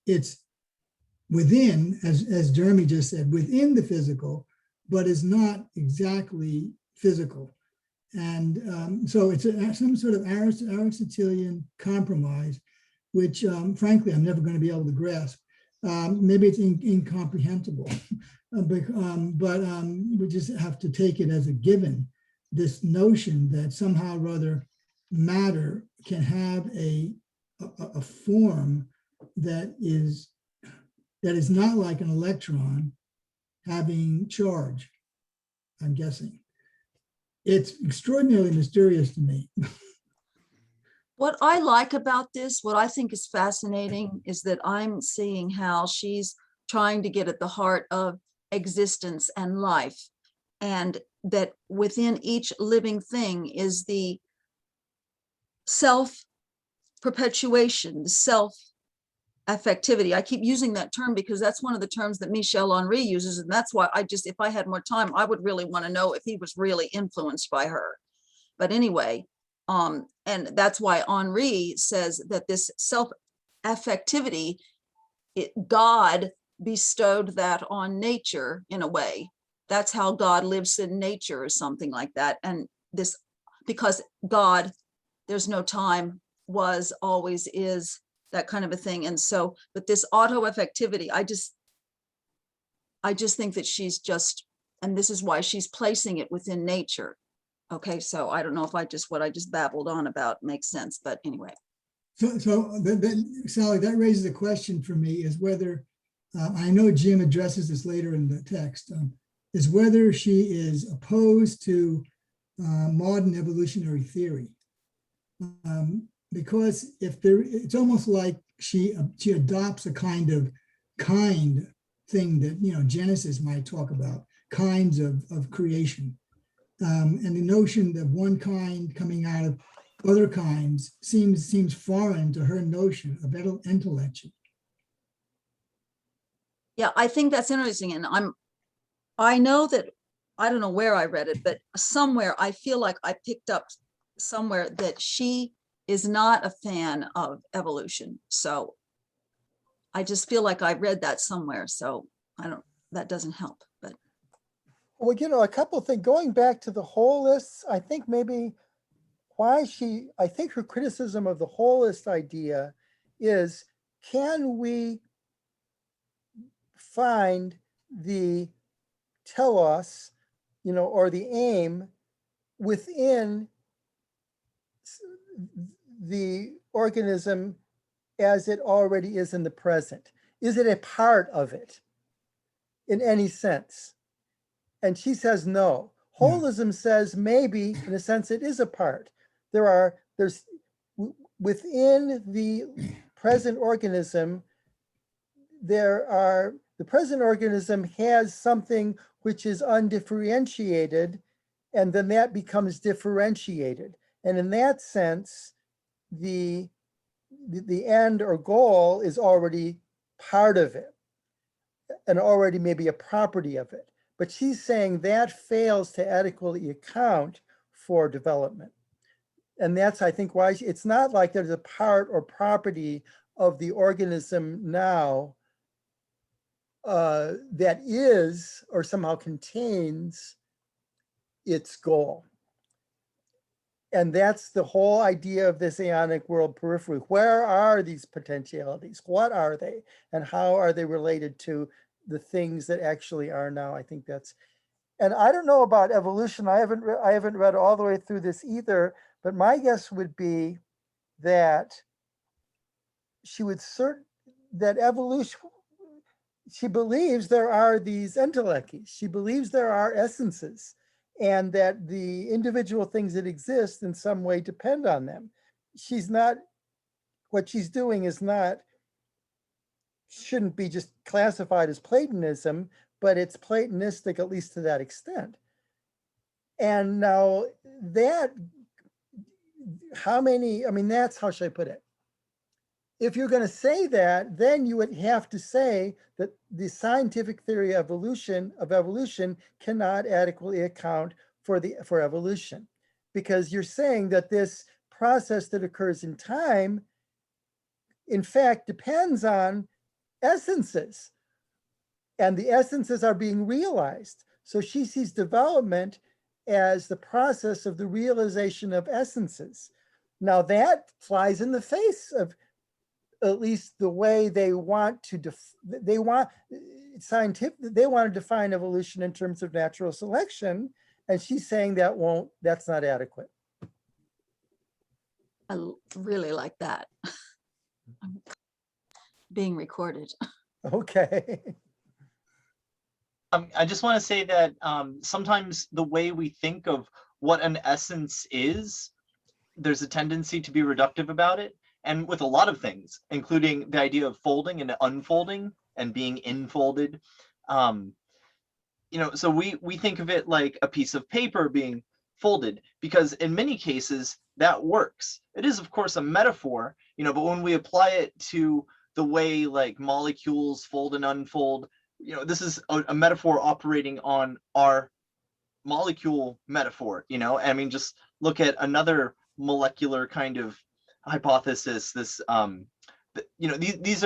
within, as Jeremy just said, within the physical, but is not exactly physical. And so it's some sort of Aristotelian compromise, which frankly, I'm never going to be able to grasp. Maybe it's incomprehensible, but we just have to take it as a given, this notion that somehow or other matter can have a form that is not like an electron having charge, I'm guessing. It's extraordinarily mysterious to me. What I like about this, what I think is fascinating, is that I'm seeing how she's trying to get at the heart of existence and life, and that within each living thing is the self-perpetuation, the self-affectivity. I keep using that term because that's one of the terms that Michel Henry uses, and that's why if I had more time, I would really want to know if he was really influenced by her. But anyway, and that's why Henri says that this self-affectivity, God bestowed that on nature in a way. That's how God lives in nature or something like that. And this, because God, there's no time, was, always is, that kind of a thing. And so, but this auto-affectivity, I just think that she's just, and this is why she's placing it within nature. Okay, so I don't know if what I just babbled on about makes sense, but anyway. So Sally, that raises a question for me, is whether, I know Jim addresses this later in the text, is whether she is opposed to modern evolutionary theory. Because it's almost like she adopts a kind thing that, Genesis might talk about, kinds of creation. And the notion that one kind coming out of other kinds seems foreign to her notion of entelechy. Yeah, I think that's interesting. And I know that, I don't know where I read it, but somewhere I feel like I picked up somewhere that she is not a fan of evolution. So I just feel like I read that somewhere. So that doesn't help, but. Well, a couple of things, going back to the holists, I think maybe I think her criticism of the holist idea is, can we find the telos, or the aim within the organism as it already is in the present? Is it a part of it in any sense? And she says no. Holism says maybe, in a sense, it is a part. There's within the present organism, the present organism has something which is undifferentiated, and then that becomes differentiated. And in that sense, the end or goal is already part of it, and already maybe a property of it. But she's saying that fails to adequately account for development. And that's, I think, why it's not like there's a part or property of the organism now that is or somehow contains its goal. And that's the whole idea of this aeonic world periphery. Where are these potentialities? What are they? And how are they related to the things that actually are now? I think that's, and I don't know about evolution. I haven't read all the way through this either, but my guess would be that she would that evolution, she believes there are these entelechy. She believes there are essences, and that the individual things that exist in some way depend on them. She's not, what she's doing is not, shouldn't be just classified as Platonism, but it's Platonistic, at least to that extent. And now that, how many, I mean, that's, how should I put it? If you're going to say that, then you would have to say that the scientific theory of evolution cannot adequately account for evolution, because you're saying that this process that occurs in time, in fact, depends on essences, and the essences are being realized. So she sees development as the process of the realization of essences. Now that flies in the face of at least the way they want to, they want to define evolution in terms of natural selection. And she's saying that that's not adequate. I really like that. Being recorded. Okay. I just want to say that sometimes the way we think of what an essence is, there's a tendency to be reductive about it. And with a lot of things, including the idea of folding and unfolding and being infolded. So we think of it like a piece of paper being folded, because in many cases that works. It is, of course, a metaphor, but when we apply it to the way like molecules fold and unfold, this is a metaphor operating on our molecule metaphor. I mean, just look at another molecular kind of hypothesis. This these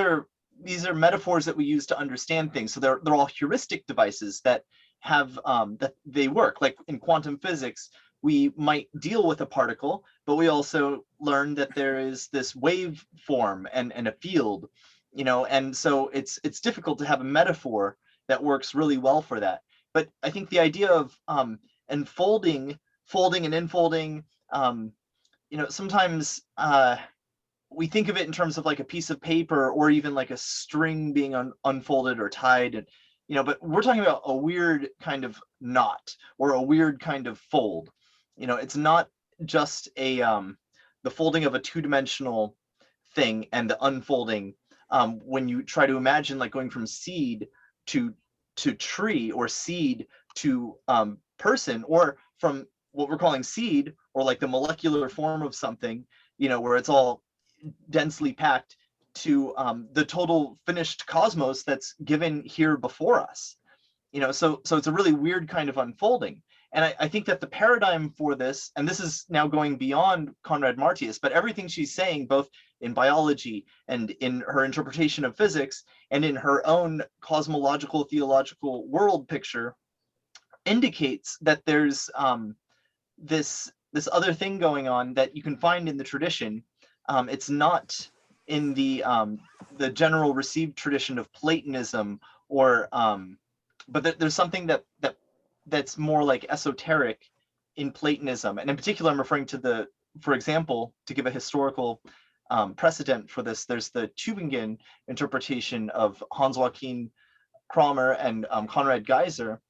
are metaphors that we use to understand things. So they're all heuristic devices that have that they work. Like in quantum physics, we might deal with a particle, but we also learn that there is this wave form and a field, and so it's difficult to have a metaphor that works really well for that. But I think the idea of enfolding, folding and infolding, sometimes we think of it in terms of like a piece of paper or even like a string being unfolded or tied, and but we're talking about a weird kind of knot or a weird kind of fold. It's not just a the folding of a two-dimensional thing and the unfolding. When you try to imagine like going from seed to tree, or seed to person, or from what we're calling seed, or like the molecular form of something, where it's all densely packed, to the total finished cosmos that's given here before us. So it's a really weird kind of unfolding. And I think that the paradigm for this, and this is now going beyond Conrad-Martius, but everything she's saying, both in biology and in her interpretation of physics and in her own cosmological theological world picture, indicates that there's this other thing going on that you can find in the tradition. It's not in the general received tradition of Platonism, or but there's something that's more like esoteric in Platonism. And in particular, I'm referring to for example, to give a historical precedent for this, there's the Tübingen interpretation of Hans Joachim Kramer and Conrad Geiser.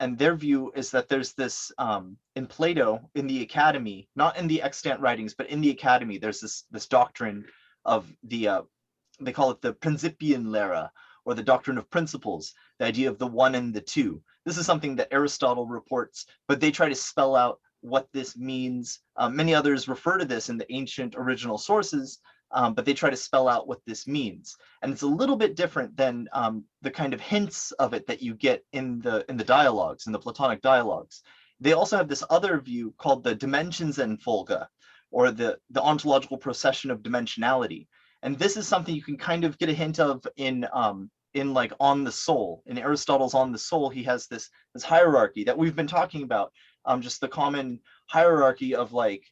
And their view is that there's this, in Plato, in the Academy, not in the extant writings, but in the Academy, there's this doctrine of the, they call it the Prinzipienlehre, or the doctrine of principles, the idea of the one and the two. This is something that Aristotle reports, but they try to spell out what this means. Many others refer to this in the ancient original sources, but they try to spell out what this means. And it's a little bit different than the kind of hints of it that you get in the dialogues, in the Platonic dialogues. They also have this other view called the Dimensionsfolge, or the ontological procession of dimensionality. And this is something you can kind of get a hint of in like On the Soul. In Aristotle's On the Soul, he has this hierarchy that we've been talking about, just the common hierarchy of like,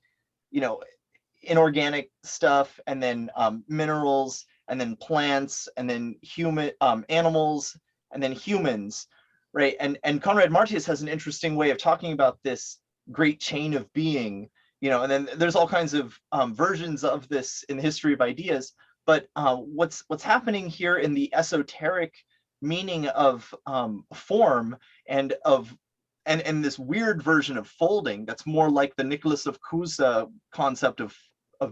inorganic stuff, and then minerals, and then plants, and then human animals, and then humans, right? And Conrad-Martius has an interesting way of talking about this great chain of being, and then there's all kinds of versions of this in the history of ideas. But what's happening here in the esoteric meaning of form and of and this weird version of folding that's more like the Nicholas of Cusa concept of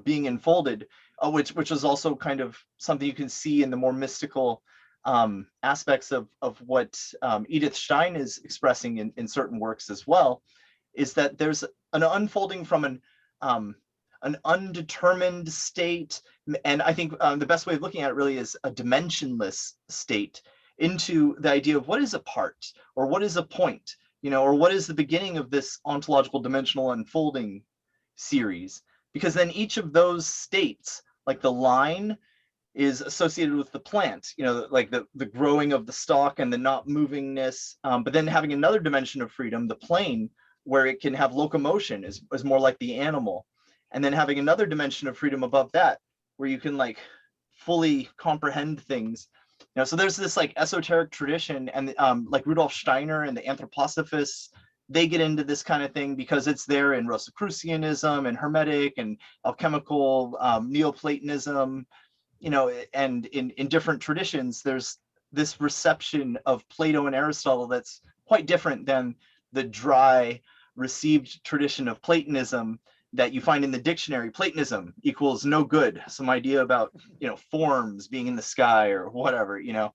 being enfolded, which is also kind of something you can see in the more mystical aspects of what Edith Stein is expressing in certain works as well, is that there's an unfolding from an undetermined state, and I think the best way of looking at it really is a dimensionless state, into the idea of what is a part, or what is a point, you know, or what is the beginning of this ontological dimensional unfolding series. Because then each of those states, like the line, is associated with the plant, you know, like the growing of the stalk and the not movingness, but then having another dimension of freedom, the plane, where it can have locomotion, is more like the animal. And then having another dimension of freedom above that, where you can like fully comprehend things. You know, so there's this like esoteric tradition, and like Rudolf Steiner and the anthroposophists, they get into this kind of thing because it's there in Rosicrucianism and Hermetic and alchemical Neoplatonism, you know, and in different traditions, there's this reception of Plato and Aristotle that's quite different than the dry received tradition of Platonism that you find in the dictionary. Platonism equals no good, some idea about, you know, forms being in the sky or whatever, you know.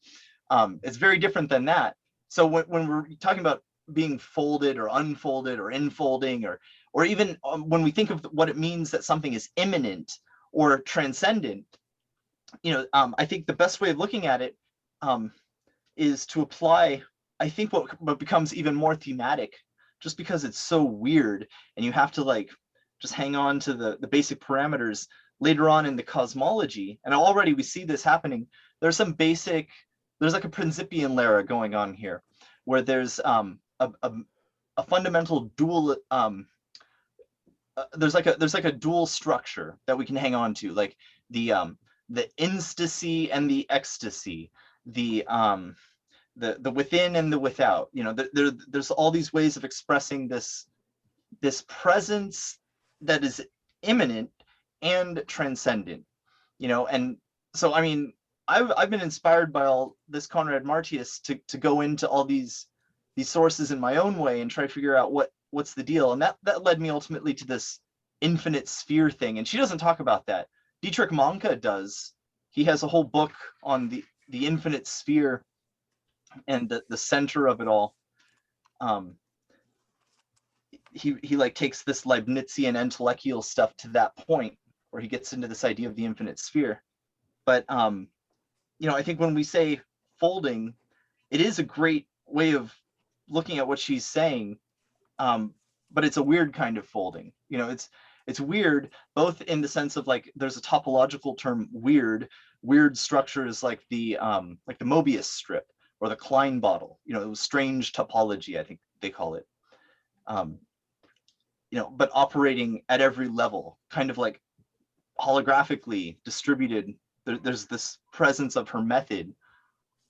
It's very different than that. So when we're talking about being folded or unfolded or enfolding, or even when we think of what it means that something is immanent or transcendent, you know, I think the best way of looking at it is to apply, I think, what becomes even more thematic, just because it's so weird and you have to like just hang on to the basic parameters later on in the cosmology. And already we see this happening. There's some basic, there's like a Principian Lara going on here, where there's a fundamental dual, there's like a dual structure that we can hang on to, like the instasy and the ecstasy, the within and the without. You know, there's all these ways of expressing this presence that is immanent and transcendent, you know. And so, I mean, I've been inspired by all this Conrad-Martius to go into all these sources in my own way and try to figure out what's the deal. And that led me ultimately to this infinite sphere thing. And she doesn't talk about that. Dietrich Manke does. He has a whole book on the infinite sphere and the center of it all. He like takes this Leibnizian intellectual stuff to that point where he gets into this idea of the infinite sphere. But you know, I think when we say folding, it is a great way of looking at what she's saying, but it's a weird kind of folding. You know, it's weird both in the sense of like there's a topological term, weird structures like the Mobius strip or the Klein bottle. You know, it was strange topology, I think they call it. You know, but operating at every level, kind of like holographically distributed. There's this presence of her method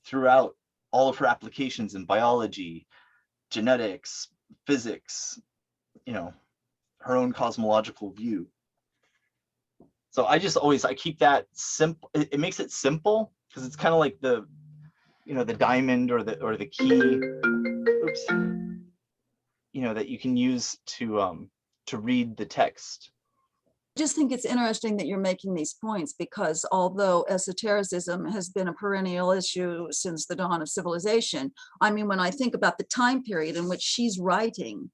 throughout all of her applications in biology, genetics, physics, you know, her own cosmological view. So I keep that simple. It makes it simple because it's kind of like the, you know, the diamond or the key. Oops. You know, that you can use to read the text. I just think it's interesting that you're making these points, because although esotericism has been a perennial issue since the dawn of civilization, I mean, when I think about the time period in which she's writing,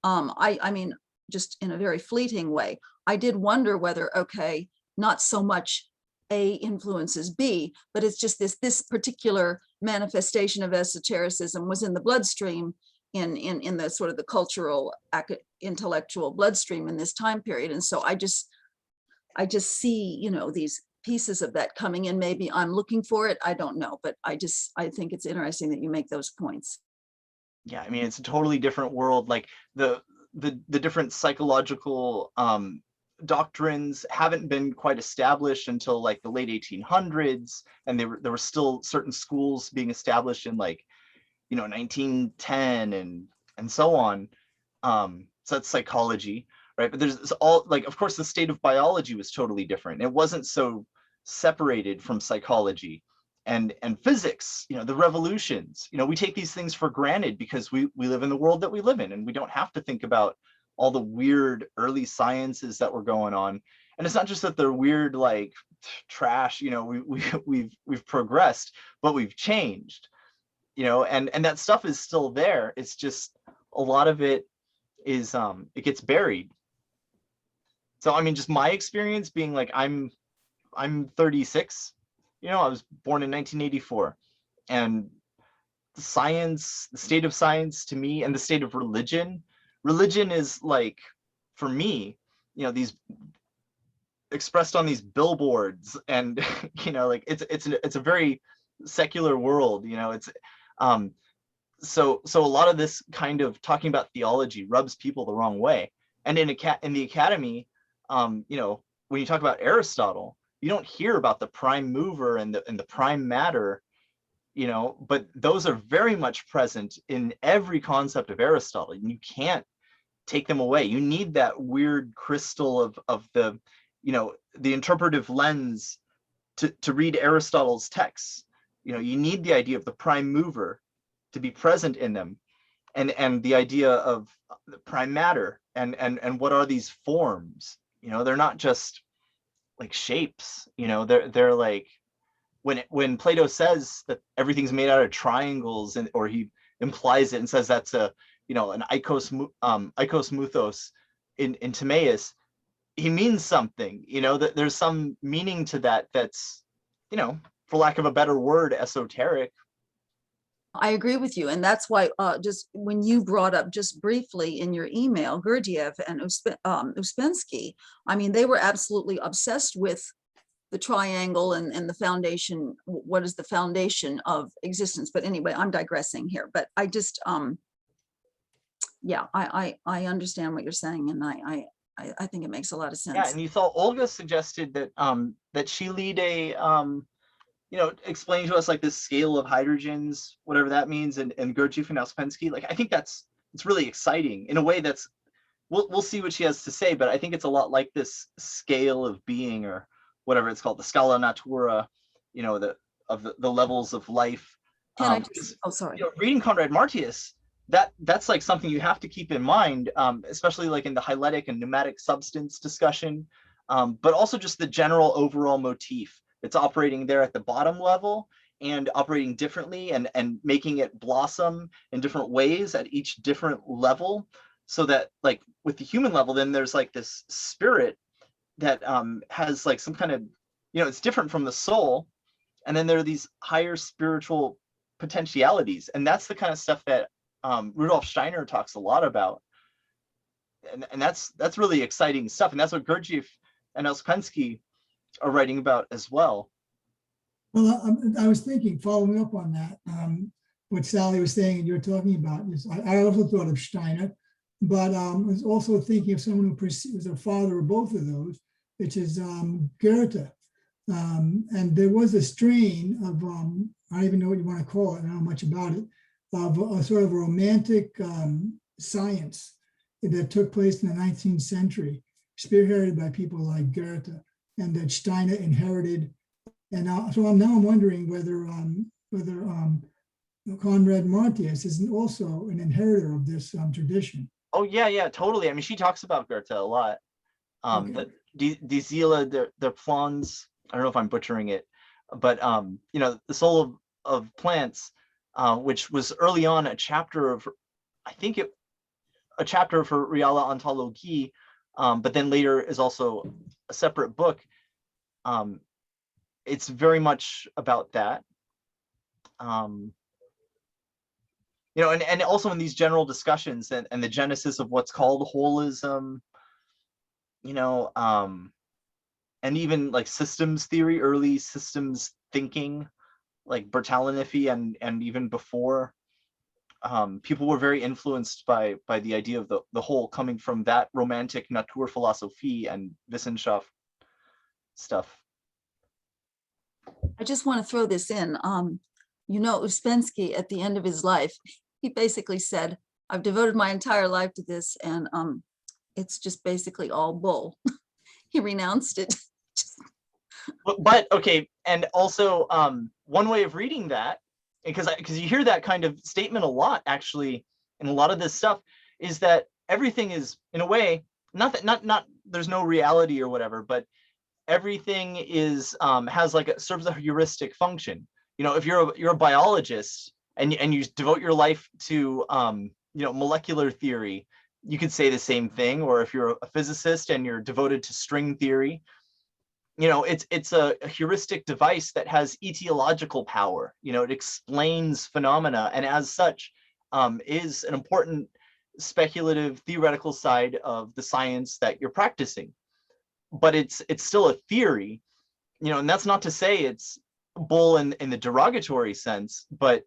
I mean, just in a very fleeting way, I did wonder whether, okay, not so much A influences B, but it's just this particular manifestation of esotericism was in the bloodstream, in the sort of the cultural intellectual bloodstream in this time period. And so I just see, you know, these pieces of that coming in. Maybe I'm looking for it, I don't know, but I think it's interesting that you make those points. Yeah, I mean, it's a totally different world. Like the different psychological doctrines haven't been quite established until like the late 1800s, and there were still certain schools being established in like, you know, 1910 and so on. So that's psychology, right? But there's all, like, of course, the state of biology was totally different. It wasn't so separated from psychology. and physics, the revolutions. We take these things for granted because we live in the world that we live in, and we don't have to think about all the weird early sciences that were going on. And it's not just that they're weird, like trash, we've progressed, but we've changed, and that stuff is still there. It's just a lot of it is it gets buried. So I mean, just my experience being like, I'm 36, I was born in 1984, and the state of science to me, and the state of religion is like, for me, these expressed on these billboards, and like it's a very secular world. It's so a lot of this kind of talking about theology rubs people the wrong way. And in the academy, when you talk about Aristotle, you don't hear about the prime mover and the prime matter, but those are very much present in every concept of Aristotle, and you can't take them away. You need that weird crystal of the the interpretive lens to read Aristotle's texts. You need the idea of the prime mover to be present in them, and the idea of the prime matter, and what are these forms. They're not just like shapes. They're like, when Plato says that everything's made out of triangles, or he implies it and says that's an eikos muthos in Timaeus, he means something. That there's some meaning to that that's, for lack of a better word, esoteric. I agree with you. And that's why just when you brought up just briefly in your email, Gurdjieff and Uspensky, I mean, they were absolutely obsessed with the triangle and the foundation. What is the foundation of existence? But anyway, I'm digressing here. But I just, yeah, I understand what you're saying. And I think it makes a lot of sense. Yeah, and you saw Olga suggested that that she lead a explain to us like this scale of hydrogens, whatever that means, and Gurdjieff and Uspensky. Like, I think it's really exciting in a way. That's we'll see what she has to say, but I think it's a lot like this scale of being, or whatever it's called, the scala natura, the levels of life. Can I just, oh, sorry. Reading Conrad-Martius, that's like something you have to keep in mind, especially like in the hyletic and pneumatic substance discussion, but also just the general overall motif. It's operating there at the bottom level and operating differently, and making it blossom in different ways at each different level, so that like with the human level, then there's like this spirit that has like some kind of, it's different from the soul. And then there are these higher spiritual potentialities. And that's the kind of stuff that Rudolf Steiner talks a lot about. And that's really exciting stuff. And that's what Gurdjieff and Uspensky are writing about as well. Well, I was thinking, following up on that, what Sally was saying and you're talking about, is I also thought of Steiner, but I was also thinking of someone who was a father of both of those, which is Goethe. And there was a strain of, I don't even know what you want to call it, I don't know much about it, of a sort of romantic science that took place in the 19th century, spearheaded by people like Goethe, and that Steiner inherited. And so now I'm wondering whether Conrad-Martius isn't also an inheritor of this tradition. Oh yeah, totally. I mean, she talks about Goethe a lot. Okay. Die Seele der Pflanze, I don't know if I'm butchering it, but the soul of plants, which was early on a chapter of, a chapter of her realontology, but then later is also a separate book. It's very much about that. And also in these general discussions and the genesis of what's called holism, and even like systems theory, early systems thinking, like Bertalanffy and even before, people were very influenced by the idea of the whole coming from that romantic Naturphilosophie and Wissenschaft stuff. I just want to throw this in. Uspensky, at the end of his life, he basically said, I've devoted my entire life to this, and it's just basically all bull. He renounced it. But okay, And also, one way of reading that, because you hear that kind of statement a lot, actually, in a lot of this stuff, is that everything is, in a way, not there's no reality or whatever, but everything is has like serves a heuristic function. You know, if you're a biologist and you devote your life to you know, molecular theory, you could say the same thing. Or if you're a physicist and you're devoted to string theory, you know, it's a heuristic device that has etiological power. You know, it explains phenomena, and as such is an important speculative theoretical side of the science that you're practicing. But it's still a theory, you know, and that's not to say it's bull in the derogatory sense, but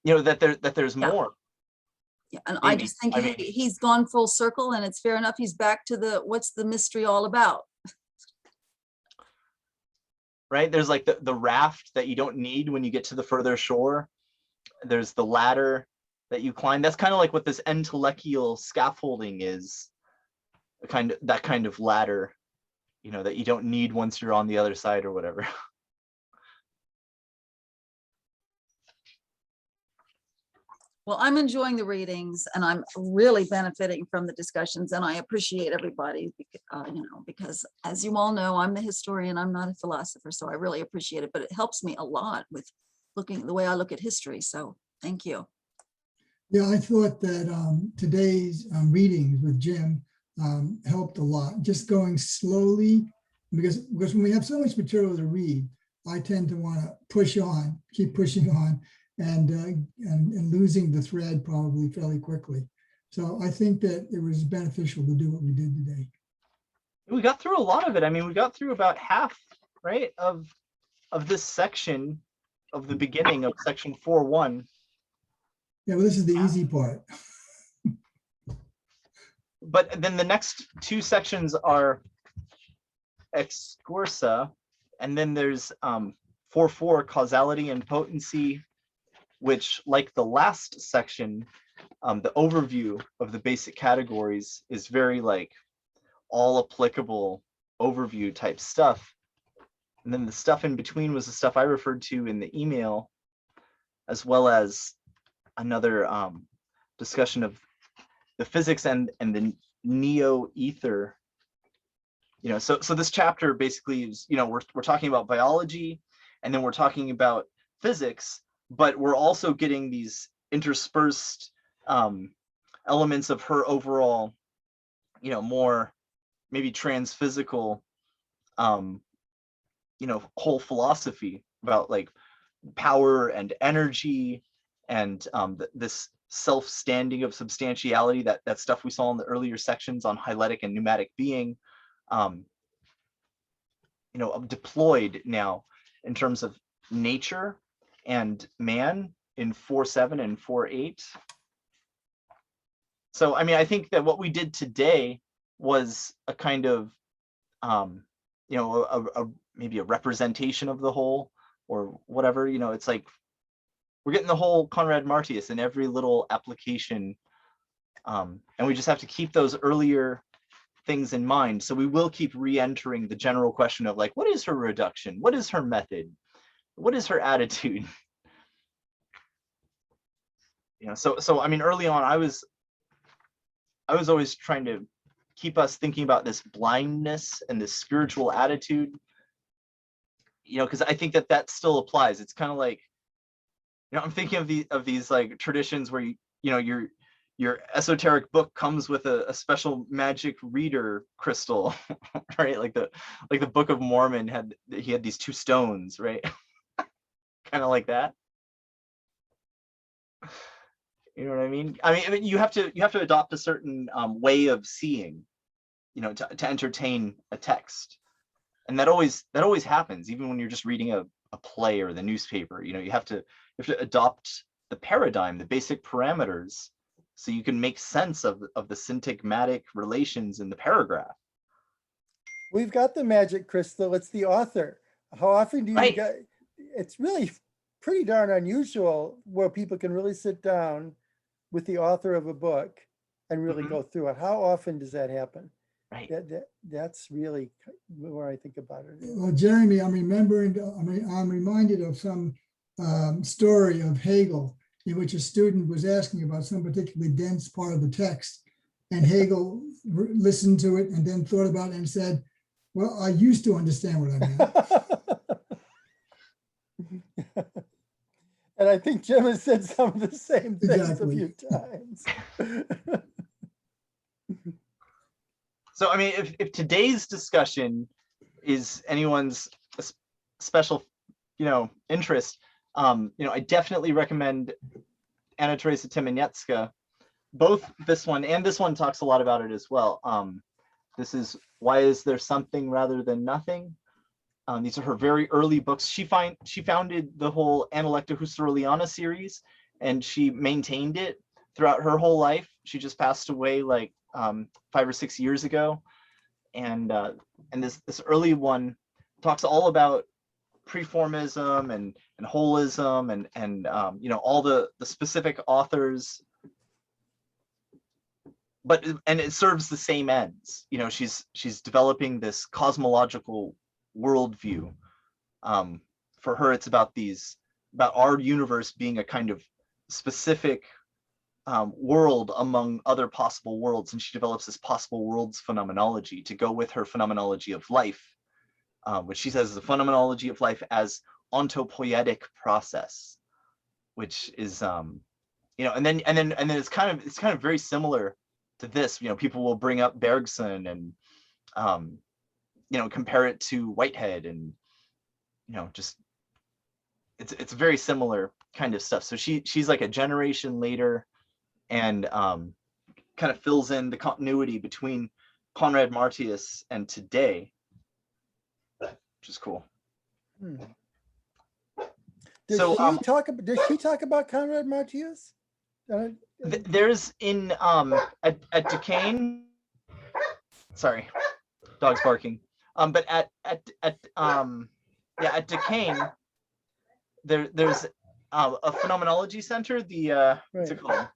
you know, that there's Yeah. more. Yeah, and I Maybe. just think I mean- he's gone full circle, and it's fair enough. He's back to the what's the mystery all about? Right? There's like the raft that you don't need when you get to the further shore. There's the ladder that you climb. That's kind of like what this entelechy scaffolding is. That kind of ladder, you know, that you don't need once you're on the other side or whatever. Well, I'm enjoying the readings, and I'm really benefiting from the discussions, and I appreciate everybody, you know, because as you all know, I'm the historian, I'm not a philosopher, so I really appreciate it, but it helps me a lot with looking the way I look at history. So thank you. Yeah, I thought that today's readings with Jim helped a lot. Just going slowly, because when we have so much material to read, I tend to want to push on, keep pushing on, and losing the thread probably fairly quickly. So I think that it was beneficial to do what we did today. We got through a lot of it. I mean, we got through about half, right, of this section of the beginning of section 4.1. Yeah, well, this is the easy part. But then the next two sections are excursa, and then there's 4.4 causality and potency, which, like the last section, the overview of the basic categories is very like all applicable overview type stuff. And then the stuff in between was the stuff I referred to in the email, as well as another discussion of the physics and the neo-ether. You know, so this chapter basically is, you know, we're talking about biology, and then we're talking about physics, but we're also getting these interspersed elements of her overall, you know, more maybe transphysical, you know, whole philosophy about like power and energy and this self-standing of substantiality, that stuff we saw in the earlier sections on hyletic and pneumatic being, you know, deployed now in terms of nature and man in 4.7 and 4.8. So, I mean, I think that what we did today was a kind of, you know, maybe a representation of the whole or whatever. You know, it's like we're getting the whole Conrad-Martius in every little application, and we just have to keep those earlier things in mind. So we will keep re-entering the general question of like, what is her reduction? What is her method? What is her attitude? You know, so I mean, early on, I was always trying to keep us thinking about this blindness and this spiritual attitude, you know, because I think that still applies. It's kind of like, you know, I'm thinking of these like traditions where you know, your esoteric book comes with a special magic reader crystal, right? Like the Book of Mormon had these two stones, right? Kind of like that. You know what I mean? I mean, you have to adopt a certain way of seeing, you know, to entertain a text, and that always happens, even when you're just reading a play or the newspaper. You know, you have to adopt the paradigm, the basic parameters, so you can make sense of the syntagmatic relations in the paragraph. We've got the magic crystal. It's the author. How often do you Right. get? It's really pretty darn unusual where people can really sit down with the author of a book and really Mhm. go through it. How often does that happen? right? That's really where I think about it. Well, Jeremy, I'm reminded of some story of Hegel in which a student was asking about some particularly dense part of the text, and Hegel listened to it and then thought about it and said, well, I used to understand what I meant. And I think Jim has said some of the same things Exactly. a few times. So, I mean, if today's discussion is anyone's special, interest, I definitely recommend Anna Teresa Tymieniecka. Both this one and this one talks a lot about it as well. This is Why Is There Something Rather Than Nothing? These are her very early books. She founded the whole Analecta Husserliana series, and she maintained it throughout her whole life. She just passed away like 5 or 6 years ago, and this early one talks all about preformism and holism and all the specific authors, and it serves the same ends. She's developing this cosmological worldview. For her, it's about our universe being a kind of specific world among other possible worlds, and she develops this possible worlds phenomenology to go with her phenomenology of life, which she says is the phenomenology of life as ontopoietic process, which is and then it's kind of very similar to this. People will bring up Bergson and compare it to Whitehead, and just it's very similar kind of stuff. So she's like a generation later, and kind of fills in the continuity between Conrad-Martius and today, which is cool. Does So she talk about Conrad-Martius? There's in at Duquesne. Sorry, dog's barking. But at Duquesne, there's a phenomenology center. The what's it called?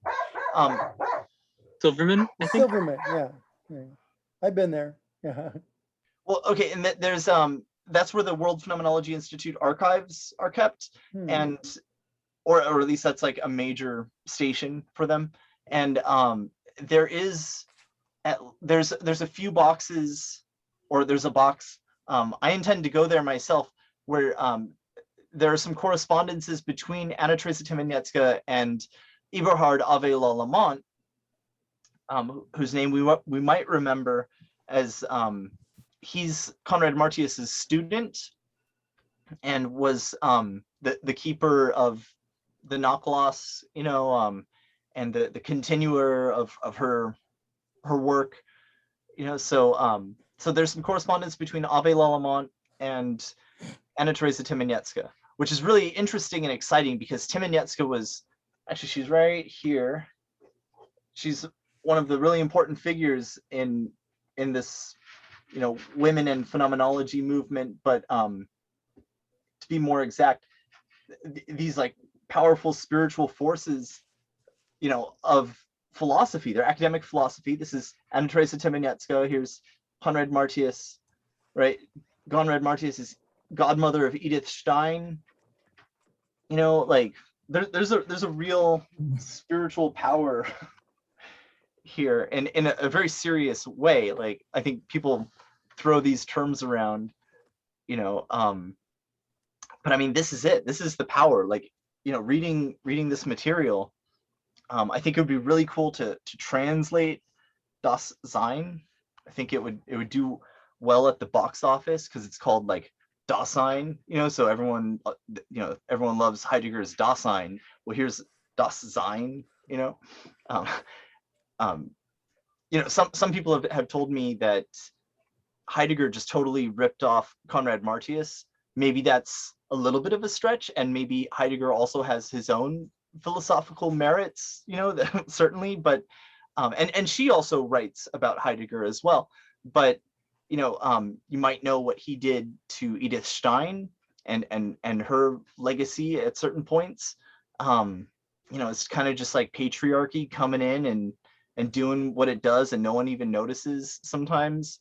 Silverman, I think. Silverman, yeah. I've been there. Yeah. Well, okay, and there's that's where the World Phenomenology Institute archives are kept, and or at least that's like a major station for them. And there's a few boxes, or there's a box. I intend to go there myself, where there are some correspondences between Anna Teresa Tymieniecka and Eberhard Ave Lallemant, whose name we might remember as he's Conrad-Martius's student, and was the keeper of the Nachlass, and the continuer of her work, so there's some correspondence between Ave Lallemant and Anna Teresa Tymieniecka, which is really interesting and exciting, because Tymieniecka was actually, she's right here. She's one of the really important figures in this, women and phenomenology movement. But to be more exact, these like powerful spiritual forces, of philosophy, their academic philosophy. This is Anna Teresa Tymieniecka. Here's Conrad-Martius, right? Conrad-Martius is godmother of Edith Stein. Like there's a real spiritual power here, and in a very serious way. Like, I think people throw these terms around, but I mean, this is it. This is the power. Like, reading this material, I think it would be really cool to translate Das Sein. I think it would do well at the box office, because it's called like Dasein, so everyone loves Heidegger's Dasein. Well, here's Das Sein, some people have told me that Heidegger just totally ripped off Conrad-Martius. Maybe that's a little bit of a stretch, and maybe Heidegger also has his own philosophical merits, certainly, but and she also writes about Heidegger as well. But you might know what he did to Edith Stein and her legacy at certain points. It's kind of just like patriarchy coming in and and doing what it does, and no one even notices sometimes.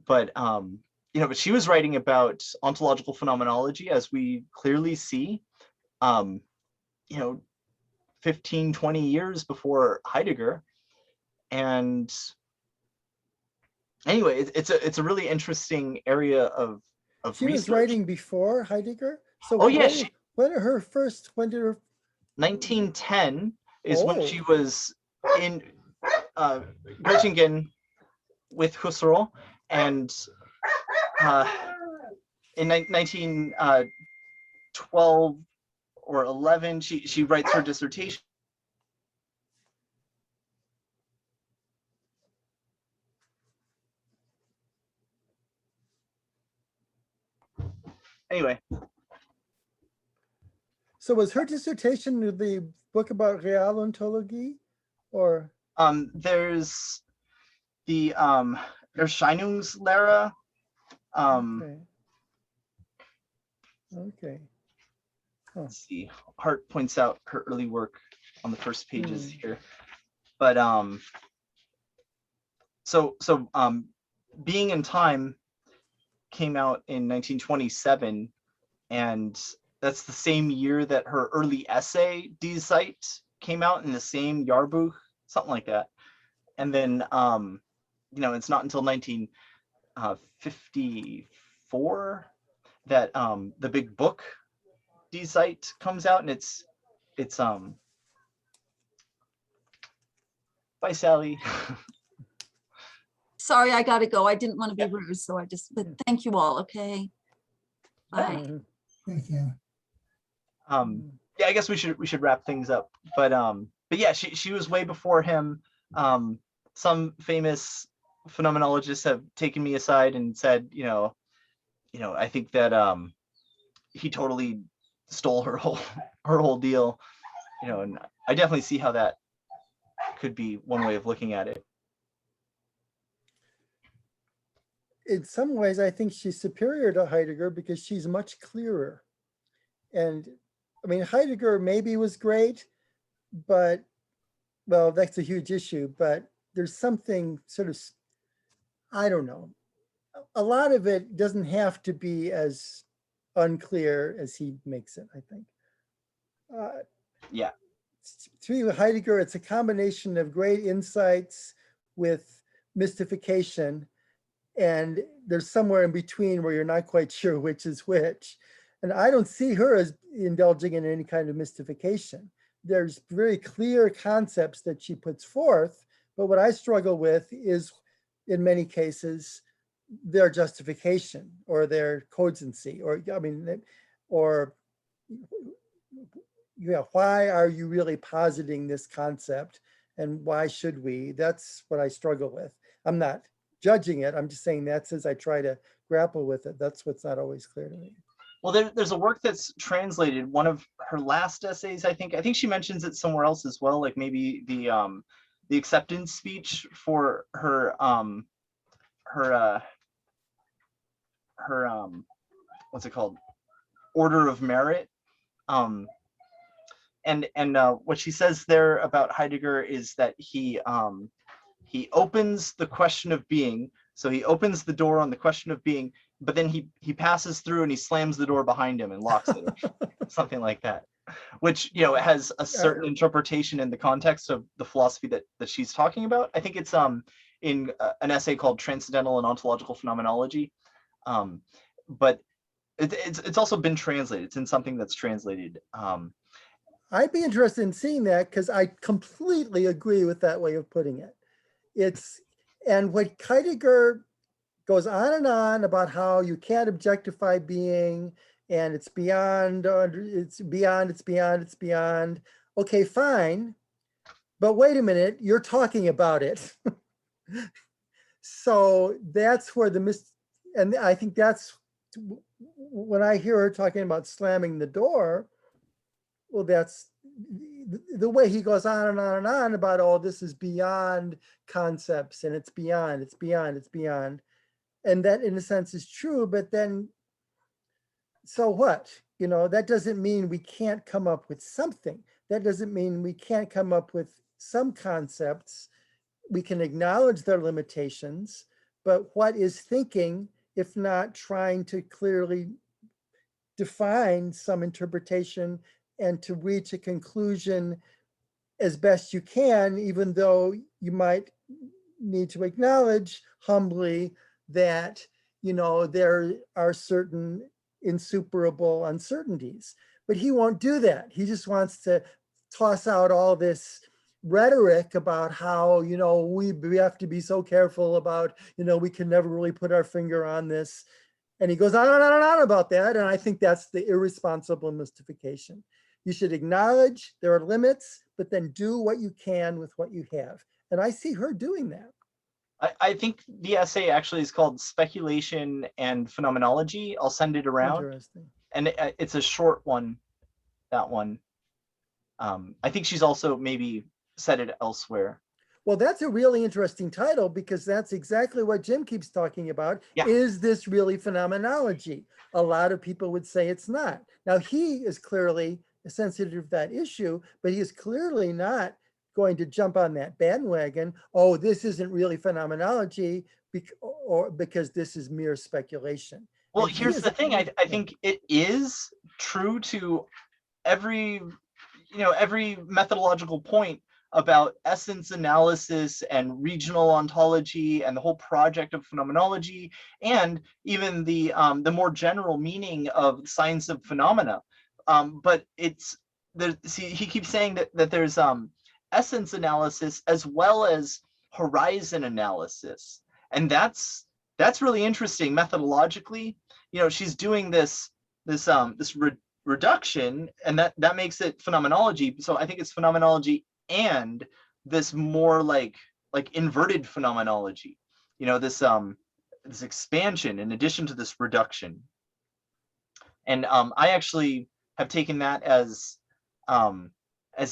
But but she was writing about ontological phenomenology, as we clearly see, 15, 20 years before Heidegger. And anyway, it's a really interesting area of She was research. writing before Heidegger. So Oh yeah, when did her 1910 is when she Oh. was in Göttingen with Husserl, and in 1912 or 11, she writes her dissertation. Anyway, So was her dissertation the book about realontology, or? there's the Erscheinungslehre. Okay. Okay. Let's see. Hart points out her early work on the first pages here, but so Being in Time came out in 1927, and that's the same year that her early essay Die Seele came out, in the same Jahrbuch, something like that. And then it's not until 1954 that the big book Die Seele comes out, and it's bye, Sally. Sorry, I gotta go. I didn't want to be rude, so but thank you all, okay? Bye. Thank you. Yeah, I guess we should wrap things up. But yeah, she was way before him. Some famous phenomenologists have taken me aside and said, I think that he totally stole her whole deal, and I definitely see how that could be one way of looking at it. In some ways, I think she's superior to Heidegger because she's much clearer. And I mean, Heidegger maybe was great, but, well, that's a huge issue, but there's something sort of, I don't know. A lot of it doesn't have to be as unclear as he makes it, I think. Yeah. To me, with Heidegger, it's a combination of great insights with mystification, and there's somewhere in between where you're not quite sure which is which. And I don't see her as indulging in any kind of mystification. There's very clear concepts that she puts forth, but what I struggle with is, in many cases, their justification or their cogency, why are you really positing this concept, and why should we? That's what I struggle with. I'm not judging it. I'm just saying that's as I try to grapple with it. That's what's not always clear to me. Well, there's a work that's translated, one of her last essays, I think she mentions it somewhere else as well, like maybe the acceptance speech for her what's it called, Order of Merit. And what she says there about Heidegger is that he opens the question of being. So he opens the door on the question of being, but then he passes through and he slams the door behind him and locks it, something like that, which has a certain interpretation in the context of the philosophy that she's talking about. I think it's in an essay called Transcendental and Ontological Phenomenology, but it's also been translated. It's in something that's translated. I'd be interested in seeing that because I completely agree with that way of putting it. And what Heidegger goes on about how you can't objectify being, and it's beyond. Okay, fine. But wait a minute, you're talking about it. So that's where and I think that's when I hear her talking about slamming the door, well, that's the way he goes on and on and on about, oh, this is beyond concepts, and it's beyond. And that in a sense is true, but then, so what? That doesn't mean we can't come up with something. That doesn't mean we can't come up with some concepts we can acknowledge their limitations, but what is thinking if not trying to clearly define some interpretation and to reach a conclusion as best you can, even though you might need to acknowledge humbly that, you know, there are certain insuperable uncertainties. But he won't do that. He just wants to toss out all this rhetoric about how, you know, we have to be so careful about, you know, we can never really put our finger on this. And he goes on and on and on about that. And I think that's the irresponsible mystification. You should acknowledge there are limits, but then do what you can with what you have. And I see her doing that. I think the essay actually is called Speculation and Phenomenology. I'll send it around. Interesting. And it's a short one, that one. I think she's also maybe said it elsewhere. Well, that's a really interesting title because that's exactly what Jim keeps talking about. Yeah. Is this really phenomenology? A lot of people would say it's not. Now, he is clearly sensitive to that issue, but he is clearly not going to jump on that bandwagon. Oh, this isn't really phenomenology because this is mere speculation. Well, And here's the thing. I think it is true to every methodological point about essence analysis and regional ontology and the whole project of phenomenology, and even the more general meaning of science of phenomena. But it's there. See, he keeps saying that there's essence analysis as well as horizon analysis, and that's really interesting methodologically. You know, she's doing this reduction, and that makes it phenomenology. So I think it's phenomenology and this more like inverted phenomenology. You know, this expansion in addition to this reduction. And I actually have taken that as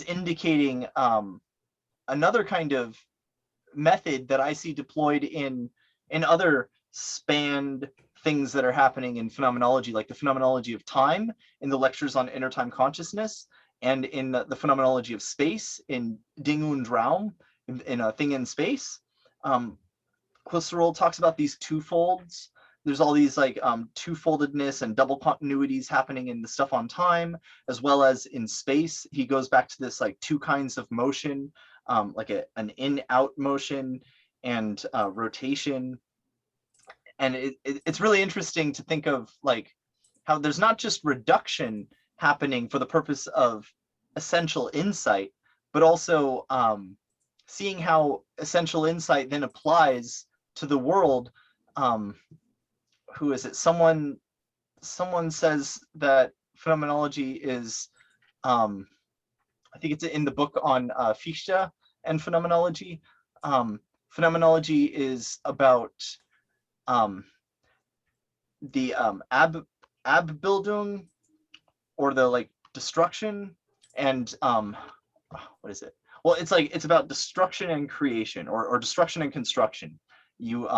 indicating another kind of method that I see deployed in other spanned things that are happening in phenomenology, like the phenomenology of time in the lectures on inner time consciousness, and in the phenomenology of space in Ding und Raum, in a thing in space. Husserl talks about these twofolds. There's all these like twofoldedness and double continuities happening in the stuff on time, as well as in space. He goes back to this like two kinds of motion, like an in-out motion and rotation. And it's really interesting to think of like how there's not just reduction happening for the purpose of essential insight, but also seeing how essential insight then applies to the world. Who is it? Someone says that phenomenology is, I think it's in the book on Fichte and phenomenology. Phenomenology is about the Abbildung, or the like destruction, and what is it? Well, it's about destruction and creation, or destruction and construction. You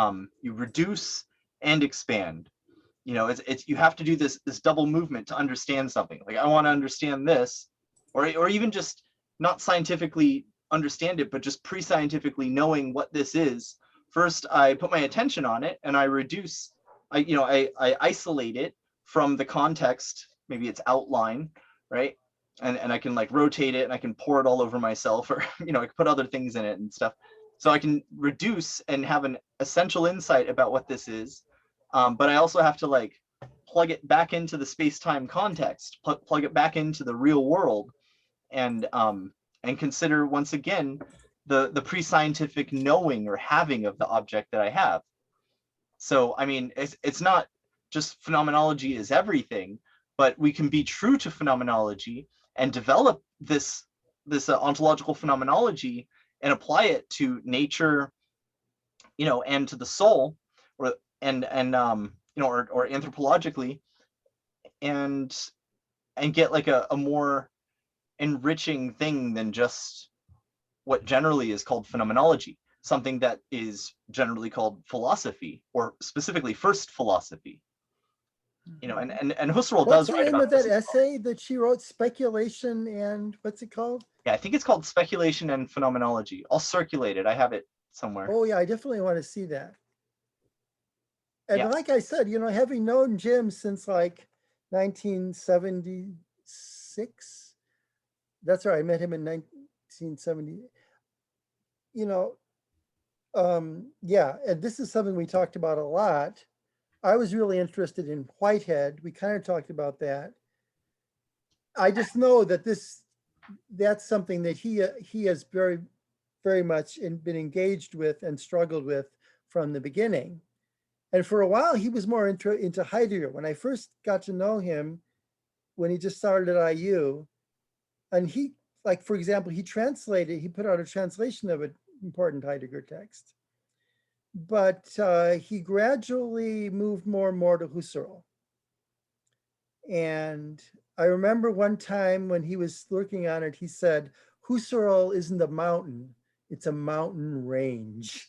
reduce and expand. You know, it's you have to do this double movement to understand something. Like I want to understand this, or even just not scientifically understand it, but just pre-scientifically knowing what this is. First, I put my attention on it and I reduce. I isolate it from the context. Maybe it's outline, right? And I can like rotate it and I can pour it all over myself, or I can put other things in it and stuff. So I can reduce and have an essential insight about what this is. But I also have to like plug it back into the space-time context, plug it back into the real world, and consider once again the pre-scientific knowing or having of the object that I have. So I mean, it's not just phenomenology is everything, but we can be true to phenomenology and develop this ontological phenomenology and apply it to nature, and to the soul, or anthropologically, and get like a more enriching thing than just what generally is called phenomenology, something that is generally called philosophy, or specifically first philosophy. And Husserl What's does the write name about of that this. essay that she wrote? Speculation and what's it called? Yeah, I think it's called Speculation and Phenomenology. I'll circulate it. I have it somewhere. Oh yeah, I definitely want to see that. And Yeah. like I said, having known Jim since like 1976, that's right, I met him in 1970. Yeah, and this is something we talked about a lot. I was really interested in Whitehead. We kind of talked about that. I just know that that's something that he has very, very much been engaged with and struggled with from the beginning. And for a while, he was more into Heidegger. When I first got to know him, when he just started at IU, and he, like, for example, he put out a translation of an important Heidegger text. But he gradually moved more and more to Husserl. And I remember one time when he was working on it, he said, Husserl isn't a mountain, it's a mountain range.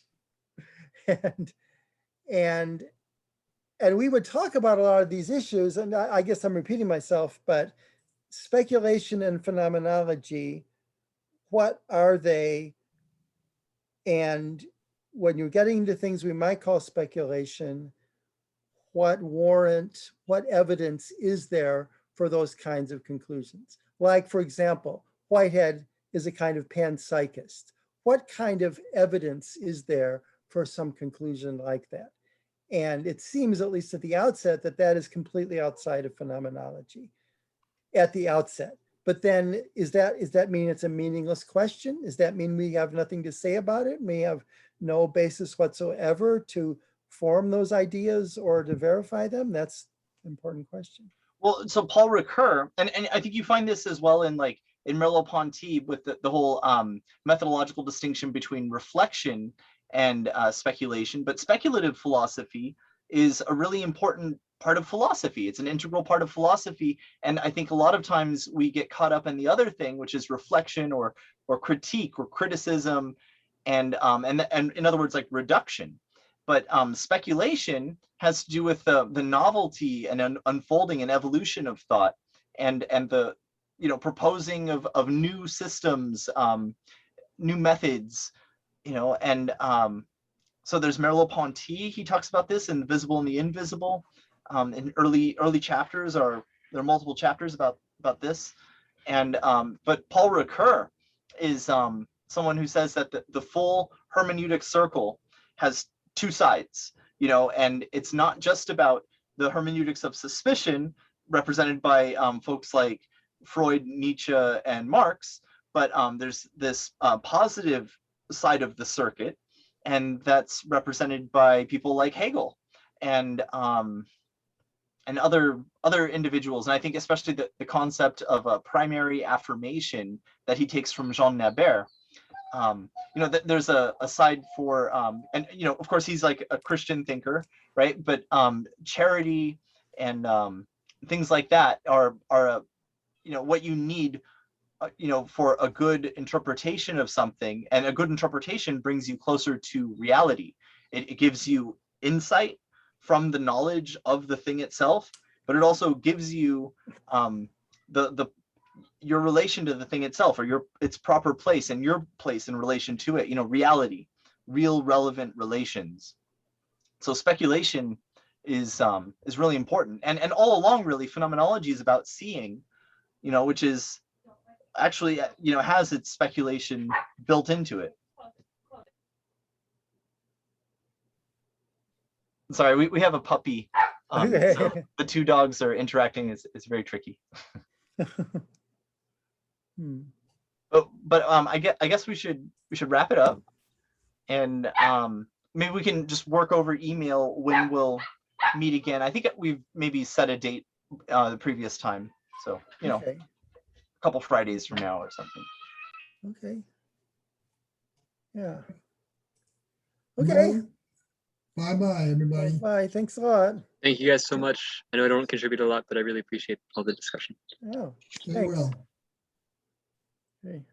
and we would talk about a lot of these issues, and I guess I'm repeating myself, but speculation and phenomenology, what are they? And when you're getting into things we might call speculation, what evidence is there for those kinds of conclusions? Like, for example, Whitehead is a kind of panpsychist. What kind of evidence is there for some conclusion like that? And it seems, at least at the outset, that is completely outside of phenomenology at the outset. But then does that mean it's a meaningless question? Does that mean we have nothing to say about it? We have no basis whatsoever to form those ideas or to verify them? That's an important question. Well, so Paul Ricoeur, and I think you find this as well in Merleau-Ponty with the whole methodological distinction between reflection and speculation. But speculative philosophy is a really important part of philosophy. It's an integral part of philosophy. And I think a lot of times we get caught up in the other thing, which is reflection or critique or criticism, and in other words, like reduction. But speculation has to do with the novelty and unfolding and evolution of thought, and the proposing of new systems, new methods, and so there's Merleau-Ponty. He talks about this in The Visible and the Invisible. In early chapters, there are multiple chapters about this, and but Paul Ricoeur is someone who says that the full hermeneutic circle has two sides, and it's not just about the hermeneutics of suspicion represented by folks like Freud, Nietzsche, and Marx, but there's this positive side of the circuit, and that's represented by people like Hegel and other individuals. And I think especially the concept of a primary affirmation that he takes from Jean Nabert. There's a side for, and of course he's like a Christian thinker, right? But charity and things like that are what you need, for a good interpretation of something, and a good interpretation brings you closer to reality. It gives you insight from the knowledge of the thing itself, but it also gives you your relation to the thing itself, or its proper place and your place in relation to it, reality, real relevant relations. So speculation is really important. And all along, really, phenomenology is about seeing, which is actually, has its speculation built into it. Sorry, we have a puppy. So the two dogs are interacting. It's very tricky. But I guess we should wrap it up, and maybe we can just work over email when we'll meet again. I think we've maybe set a date the previous time, so Okay. a couple Fridays from now or something. Okay. Yeah. Okay. Bye-bye, everybody. Bye. Thanks a lot. Thank you guys so much. I know I don't contribute a lot, but I really appreciate all the discussion. Oh, Stay thanks. well. Okay.